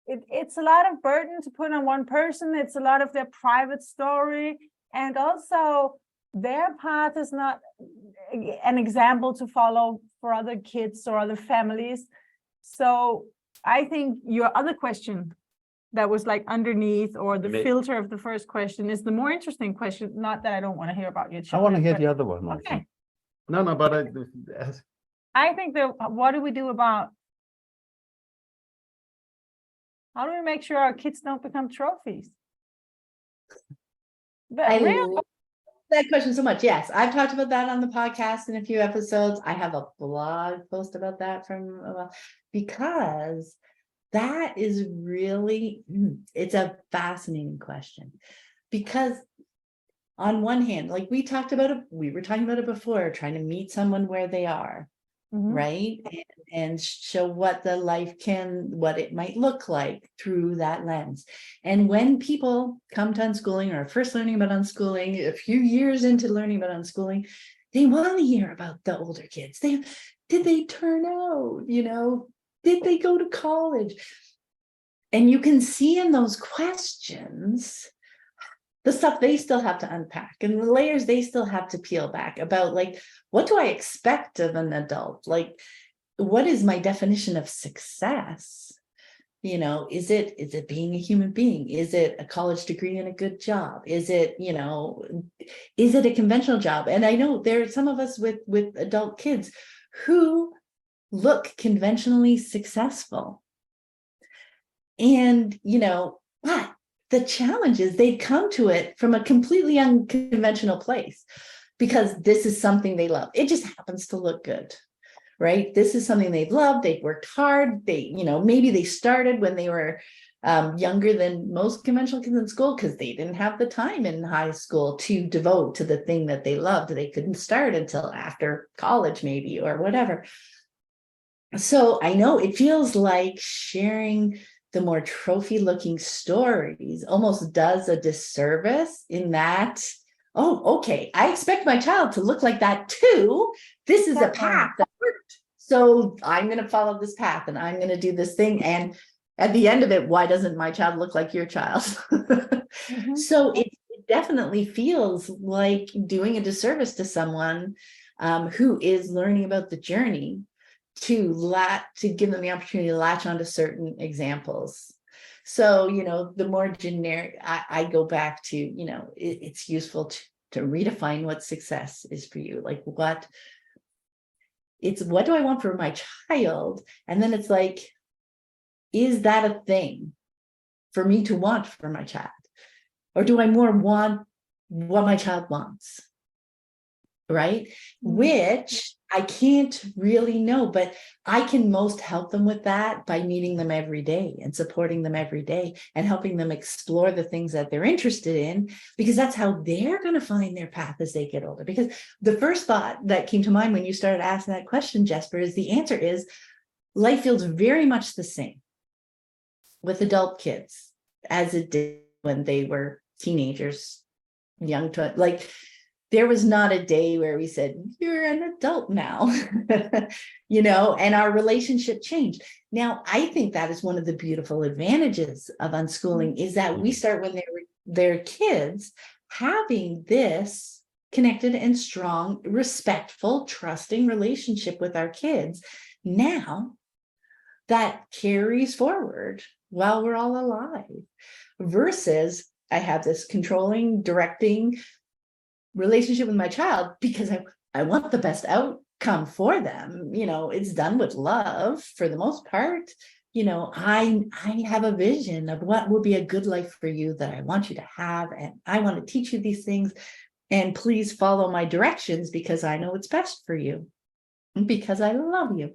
it's a lot of burden to put on one person. It's a lot of their private story. And also their path is not an example to follow for other kids or other families. So I think your other question that was like underneath, or the filter of the first question, is the more interesting question. Not that I don't want to hear about your children. I want to hear the other one. Okay. No, but I think that what do we do about, how do we make sure our kids don't become trophies? But I really, love that question so much. Yes, I've talked about that on the podcast in a few episodes. I have a blog post about that from a while, because that is really, it's a fascinating question. Because on one hand, like we were talking about it before, trying to meet someone where they are, right? And show what the life what it might look like through that lens. And when people come to unschooling, or are first learning about unschooling, a few years into learning about unschooling, they want to hear about the older kids. Did they turn out? Did they go to college? And you can see in those questions the stuff they still have to unpack and the layers they still have to peel back about, like, what do I expect of an adult? Like, what is my definition of success? Is it being a human being? Is it a college degree and a good job? Is it, is it a conventional job? And I know there are some of us with adult kids who look conventionally successful. And, but the challenge is they'd come to it from a completely unconventional place, because this is something they love. It just happens to look good, right? This is something they've loved. They've worked hard. They, maybe they started when they were younger than most conventional kids in school, because they didn't have the time in high school to devote to the thing that they loved. They couldn't start until after college, maybe, or whatever. So I know it feels like sharing the more trophy looking stories almost does a disservice, in that, oh, okay, I expect my child to look like that too. This is a path that worked. So I'm going to follow this path and I'm going to do this thing. And at the end of it, why doesn't my child look like your child? So it definitely feels like doing a disservice to someone who is learning about the journey to give them the opportunity to latch onto certain examples. So, the more generic, I go back to, it's useful to redefine what success is for you. Like what do I want for my child? And then it's like, is that a thing for me to want for my child? Or do I more want what my child wants? Right? Which I can't really know, but I can most help them with that by meeting them every day and supporting them every day and helping them explore the things that they're interested in, because that's how they're going to find their path as they get older. Because the first thought that came to mind when you started asking that question, Jesper, is the answer is life feels very much the same with adult kids as it did when they were teenagers, young to like. There was not a day where we said, you're an adult now, and our relationship changed. Now, I think that is one of the beautiful advantages of unschooling is that we start when they're kids having this connected and strong, respectful, trusting relationship with our kids. Now that carries forward while we're all alive versus I have this controlling, directing relationship with my child because I want the best outcome for them. It's done with love for the most part. I have a vision of what will be a good life for you that I want you to have. And I want to teach you these things. And please follow my directions because I know what's best for you and because I love you.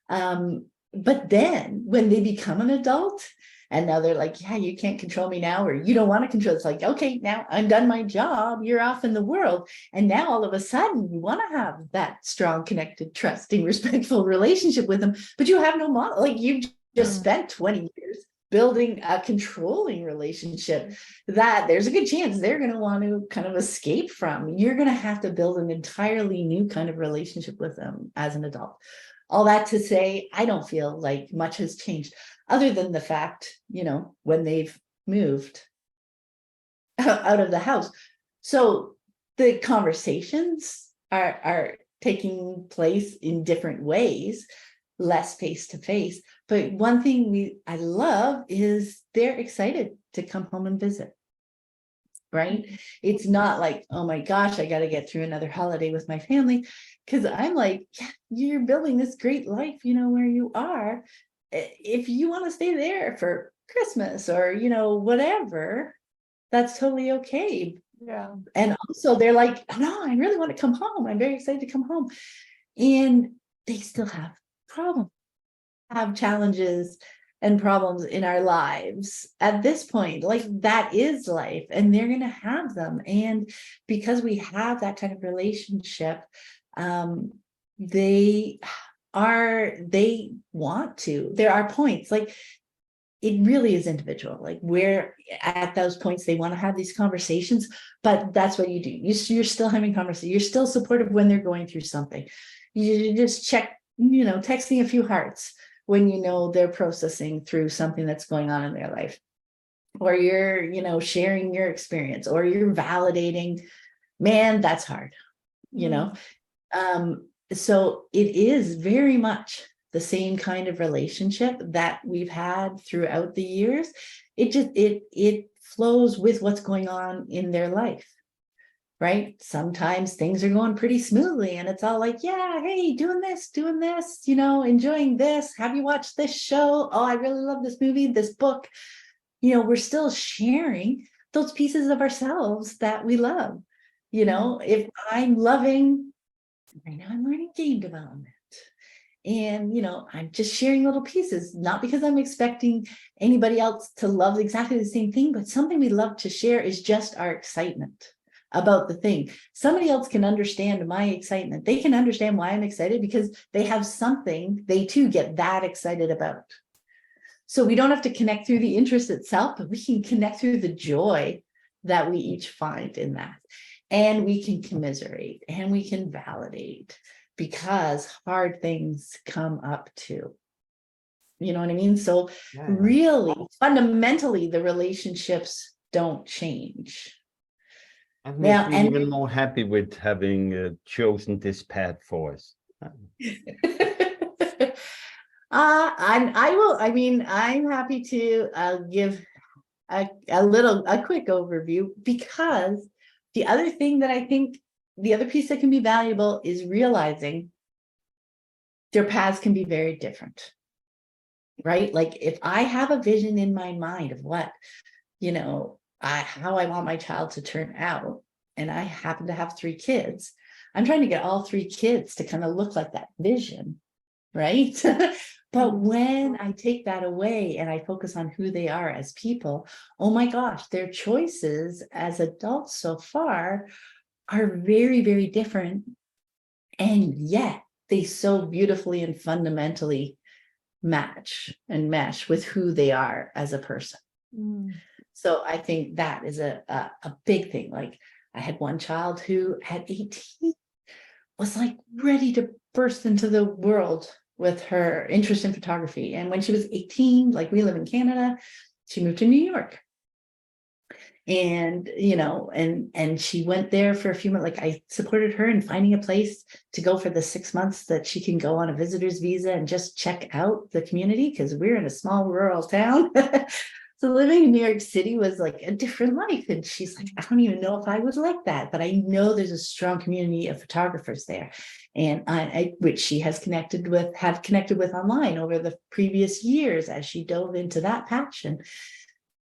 But then when they become an adult, and now they're like, yeah, you can't control me now, or you don't want to control. It's like, okay, now I'm done my job. You're off in the world. And now all of a sudden you want to have that strong, connected, trusting, respectful relationship with them, but you have no model. Like you've just spent 20 years building a controlling relationship that there's a good chance they're going to want to kind of escape from. You're going to have to build an entirely new kind of relationship with them as an adult. All that to say, I don't feel like much has changed other than the fact, when they've moved out of the house. So the conversations are taking place in different ways, less face to face. But one thing I love is they're excited to come home and visit. Right? It's not like, oh my gosh, I got to get through another holiday with my family. Because I'm like, yeah, you're building this great life, where you are. If you want to stay there for Christmas or, whatever, that's totally okay. Yeah. And also they're like, no, I really want to come home. I'm very excited to come home. And they still have problems, have challenges and problems in our lives at this point. Like that is life and they're going to have them. And because we have that kind of relationship, they want to. There are points like it really is individual, like where at those points they want to have these conversations, but that's what you do. You're still having conversations. You're still supportive when they're going through something. You just check, texting a few hearts when they're processing through something that's going on in their life, or you're sharing your experience, or you're validating. Man, that's hard, So it is very much the same kind of relationship that we've had throughout the years. It flows with what's going on in their life, right? Sometimes things are going pretty smoothly and it's all like, yeah, hey, doing this, enjoying this. Have you watched this show? Oh, I really love this movie, this book. We're still sharing those pieces of ourselves that we love. If I'm loving, right now I'm learning game development. And, I'm just sharing little pieces, not because I'm expecting anybody else to love exactly the same thing, but something we love to share is just our excitement about the thing. Somebody else can understand my excitement. They can understand why I'm excited because they have something they too get that excited about. So we don't have to connect through the interest itself, but we can connect through the joy that we each find in that. And we can commiserate and we can validate because hard things come up too. You know what I mean? So really, fundamentally, the relationships don't change. I Now, must be even more happy with having chosen this path for us. I'm happy to give a quick overview, because the other thing that I think, the other piece that can be valuable is realizing their paths can be very different, right? Like if I have a vision in my mind of what, how I want my child to turn out, and I happen to have 3 kids, I'm trying to get all 3 kids to kind of look like that vision, right? But when I take that away and I focus on who they are as people, oh my gosh, their choices as adults so far are very, very different. And yet they so beautifully and fundamentally match and mesh with who they are as a person. So I think that is a big thing. Like I had one child who at 18 was like ready to burst into the world with her interest in photography. And when she was 18, like we live in Canada, she moved to New York. And, and she went there for a few months. Like I supported her in finding a place to go for the 6 months that she can go on a visitor's visa and just check out the community, because we're in a small rural town. So living in New York City was like a different life. And she's like, I don't even know if I would like that, but I know there's a strong community of photographers there. And which she have connected with online over the previous years as she dove into that passion.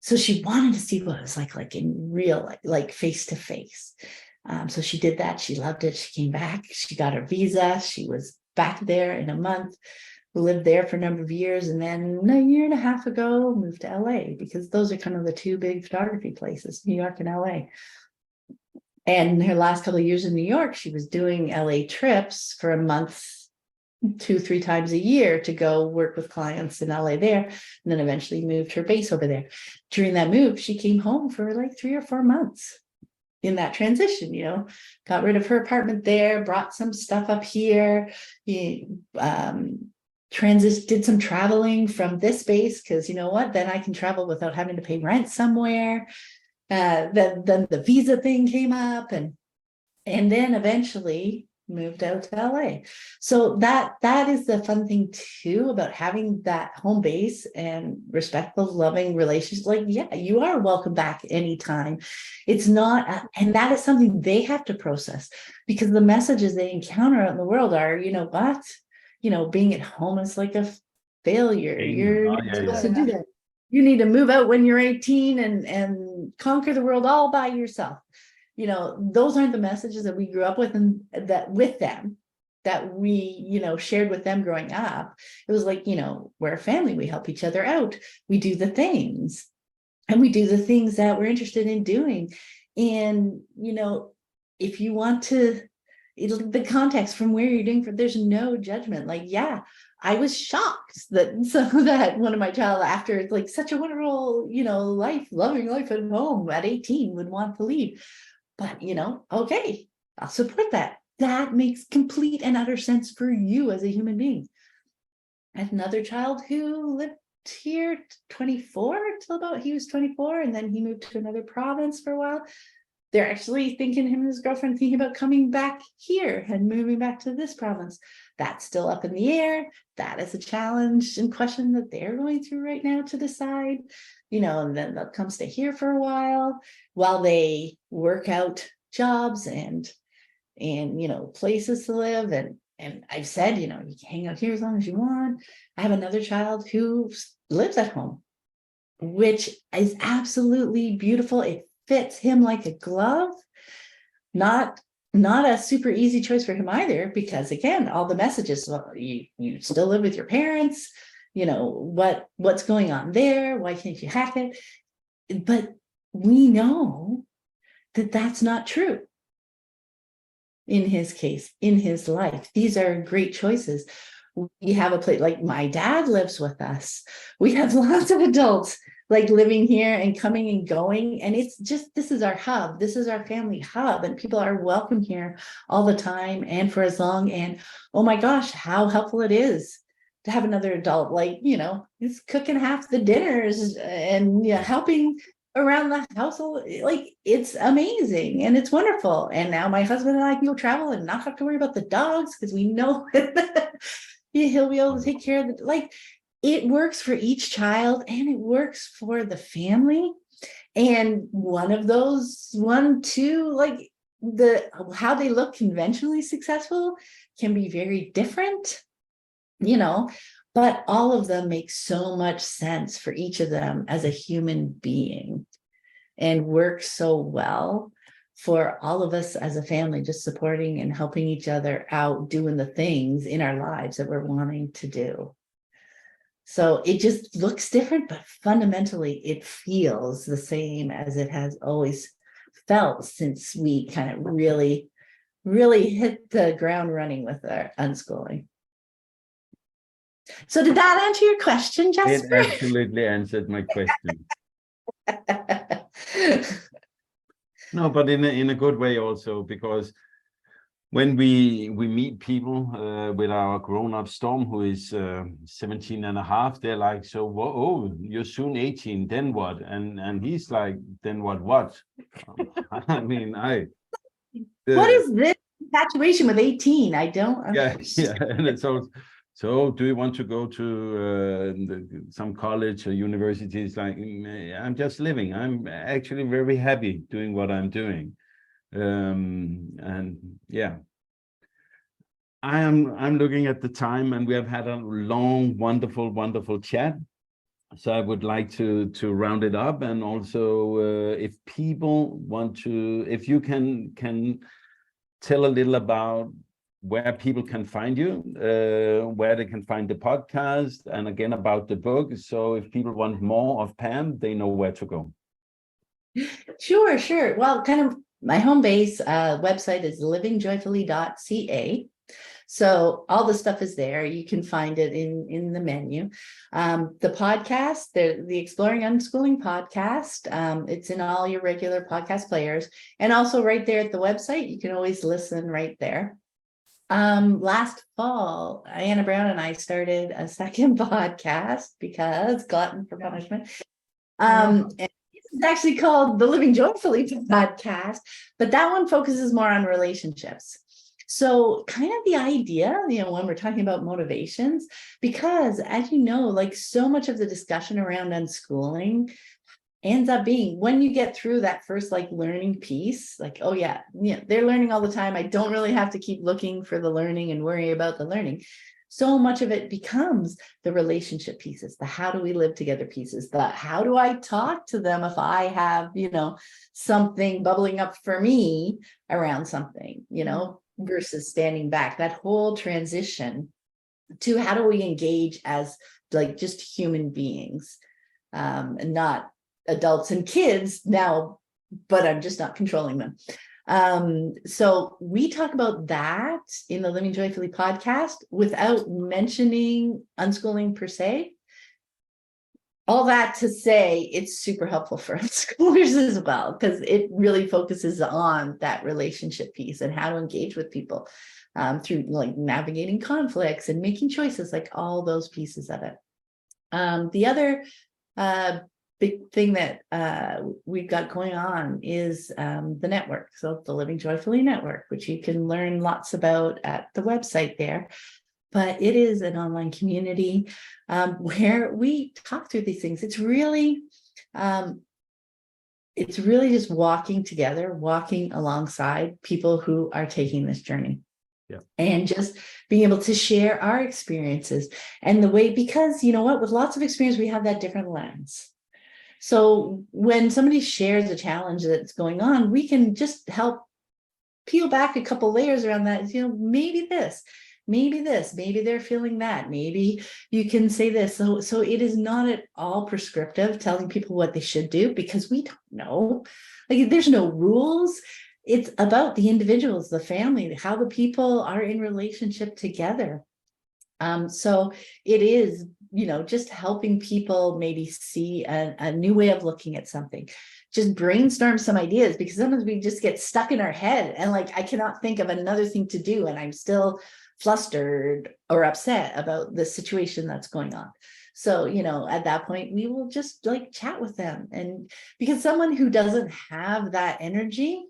So she wanted to see what it was like in real, like face to face. So she did that. She loved it. She came back. She got her visa. She was back there in a month. Lived there for a number of years, and then a year and a half ago moved to LA, because those are kind of the 2 big photography places, New York and LA. And her last couple of years in New York, she was doing LA trips for a month, 2-3 times a year to go work with clients in LA there, and then eventually moved her base over there. During that move, she came home for like 3 or 4 months in that transition, got rid of her apartment there, brought some stuff up here, did some traveling from this base, because then I can travel without having to pay rent somewhere. Then the visa thing came up, and then eventually moved out to LA. So that is the fun thing too about having that home base and respectful, loving relationships. Like, yeah, you are welcome back anytime. It's not, and that is something they have to process, because the messages they encounter out in the world are, being at home is like a failure. You're not supposed to do that. You need to move out when you're 18 and conquer the world all by yourself. Those aren't the messages that we grew up with, and that with them, that we, shared with them growing up. It was like, we're a family. We help each other out. We do the things, and we do the things that we're interested in doing. And, if you want to, the context from where you're doing, there's no judgment. Like, yeah, I was shocked that one of my child, after like such a wonderful, loving life at home at 18, would want to leave. But, okay, I'll support that. That makes complete and utter sense for you as a human being. I had another child who lived here 24 till about he was 24, and then he moved to another province for a while. They're actually him and his girlfriend thinking about coming back here and moving back to this province. That's still up in the air. That is a challenge and question that they're going through right now to decide, and then they'll come stay here for a while they work out jobs and places to live. And I've said, you can hang out here as long as you want. I have another child who lives at home, which is absolutely beautiful. It fits him like a glove. Not a super easy choice for him either, because again, all the messages, well, you still live with your parents, what's going on there? Why can't you hack it? But we know that that's not true. In his case, in his life, these are great choices. We have a place, like my dad lives with us. We have lots of adults like living here and coming and going. And it's just, this is our hub. This is our family hub. And people are welcome here all the time and for as long. And oh my gosh, how helpful it is to have another adult, like, he's cooking half the dinners and helping around the household. Like, it's amazing and it's wonderful. And now my husband and I can go travel and not have to worry about the dogs, because we know he'll be able to take care of like, it works for each child and it works for the family. And one of those, like how they look conventionally successful can be very different, but all of them make so much sense for each of them as a human being and work so well for all of us as a family, just supporting and helping each other out, doing the things in our lives that we're wanting to do. So it just looks different, but fundamentally it feels the same as it has always felt since we kind of really, really hit the ground running with our unschooling. So did that answer your question, Jasper? It absolutely answered my question. No, but in a good way also, because when we meet people with our grown-up Storm, who is 17 and a half, they're like, so, oh, you're soon 18, then what? And he's like, then what? I mean, what is this infatuation with 18? I don't understand. Yeah, and it's also, so do you want to go to some college or university? It's like, I'm just living. I'm actually very happy doing what I'm doing. And yeah, I'm looking at the time, and we have had a long, wonderful chat. So I would like to round it up, and also if people want to, if you can tell a little about where people can find you, where they can find the podcast, and again about the book. So if people want more of Pam, they know where to go. Sure. Well, kind of my home base website is livingjoyfully.ca. So all the stuff is there. You can find it in the menu. The podcast, the Exploring Unschooling Podcast, it's in all your regular podcast players. And also right there at the website, you can always listen right there. Last fall, Anna Brown and I started a second podcast because glutton for punishment. And it's actually called the Living Joyfully Podcast, but that one focuses more on relationships. So kind of the idea, when we're talking about motivations, because as you know, like so much of the discussion around unschooling ends up being when you get through that first like learning piece, like, oh yeah, they're learning all the time. I don't really have to keep looking for the learning and worry about the learning. So much of it becomes the relationship pieces, the how do we live together pieces, the how do I talk to them if I have, something bubbling up for me around something, versus standing back, that whole transition to how do we engage as like just human beings, and not adults and kids now, but I'm just not controlling them. So we talk about that in the Living Joyfully podcast without mentioning unschooling per se. All that to say, it's super helpful for unschoolers as well, because it really focuses on that relationship piece and how to engage with people through like navigating conflicts and making choices, like all those pieces of it. The other big thing that we've got going on is the network. So the Living Joyfully Network, which you can learn lots about at the website there. But it is an online community where we talk through these things. It's really just walking together, walking alongside people who are taking this journey. Yeah. And just being able to share our experiences and the way, because with lots of experience, we have that different lens. So when somebody shares a challenge that's going on, we can just help peel back a couple layers around that. Maybe this, maybe they're feeling that, maybe you can say this. So it is not at all prescriptive telling people what they should do, because we don't know. Like, there's no rules. It's about the individuals, the family, how the people are in relationship together. So it is, just helping people maybe see a new way of looking at something, just brainstorm some ideas, because sometimes we just get stuck in our head and like, I cannot think of another thing to do, and I'm still flustered or upset about the situation that's going on. So, at that point, we will just like chat with them. And because someone who doesn't have that energy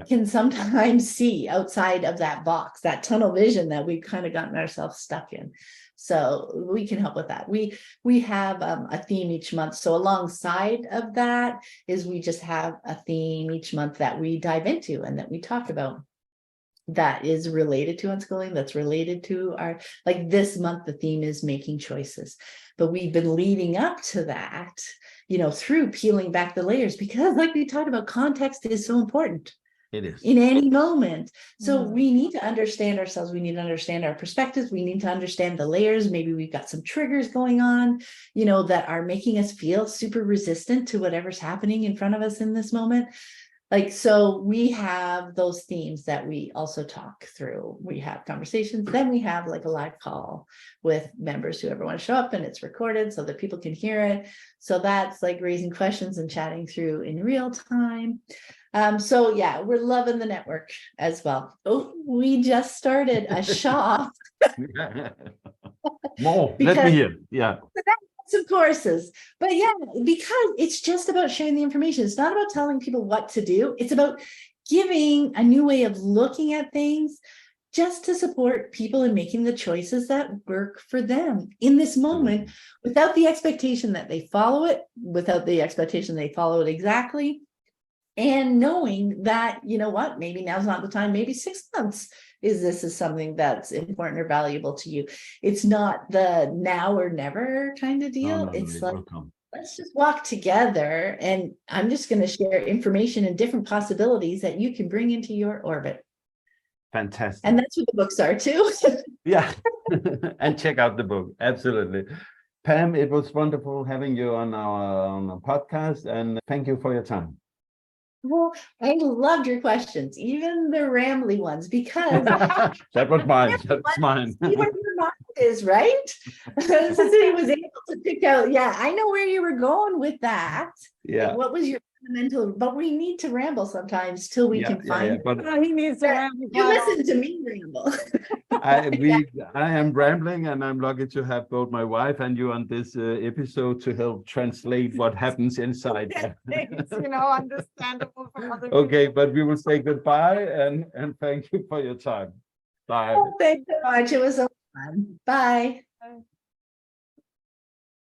can sometimes see outside of that box, that tunnel vision that we've kind of gotten ourselves stuck in. So we can help with that. We have a theme each month. So alongside of that is we just have a theme each month that we dive into and that we talk about that is related to unschooling, that's related to our, like this month, the theme is making choices. But we've been leading up to that, through peeling back the layers, because like we talked about, context is so important. It is. In any moment. So we need to understand ourselves. We need to understand our perspectives. We need to understand the layers. Maybe we've got some triggers going on, that are making us feel super resistant to whatever's happening in front of us in this moment. So we have those themes that we also talk through. We have conversations. Then we have like a live call with members who ever want to show up, and it's recorded so that people can hear it. So that's like raising questions and chatting through in real time. So yeah, we're loving the network as well. Oh, we just started a shop. More, let me hear. Yeah. Some courses, but yeah, because it's just about sharing the information. It's not about telling people what to do. It's about giving a new way of looking at things, just to support people in making the choices that work for them in this moment, without the expectation that they follow it, without the expectation they follow it exactly. And knowing that, maybe now's not the time, maybe 6 months is something that's important or valuable to you. It's not the now or never kind of deal. No, it's like, let's just walk together, and I'm just going to share information and different possibilities that you can bring into your orbit. Fantastic. And that's what the books are too. Yeah. And check out the book. Absolutely. Pam, it was wonderful having you on our podcast, and thank you for your time. Well, I loved your questions, even the rambly ones, because that was mine. That's mine. See where your mind is, right? So he was able to pick out. Yeah, I know where you were going with that. Yeah. Like, what was your fundamental? But we need to ramble sometimes till we can find. Yeah, but he needs to ramble. You listen to me ramble. I am rambling, and I'm lucky to have both my wife and you on this episode to help translate what happens inside. It's, understandable for other people. Okay, but we will say goodbye and thank you for your time. Bye. Oh, thanks so much. It was so fun. Bye.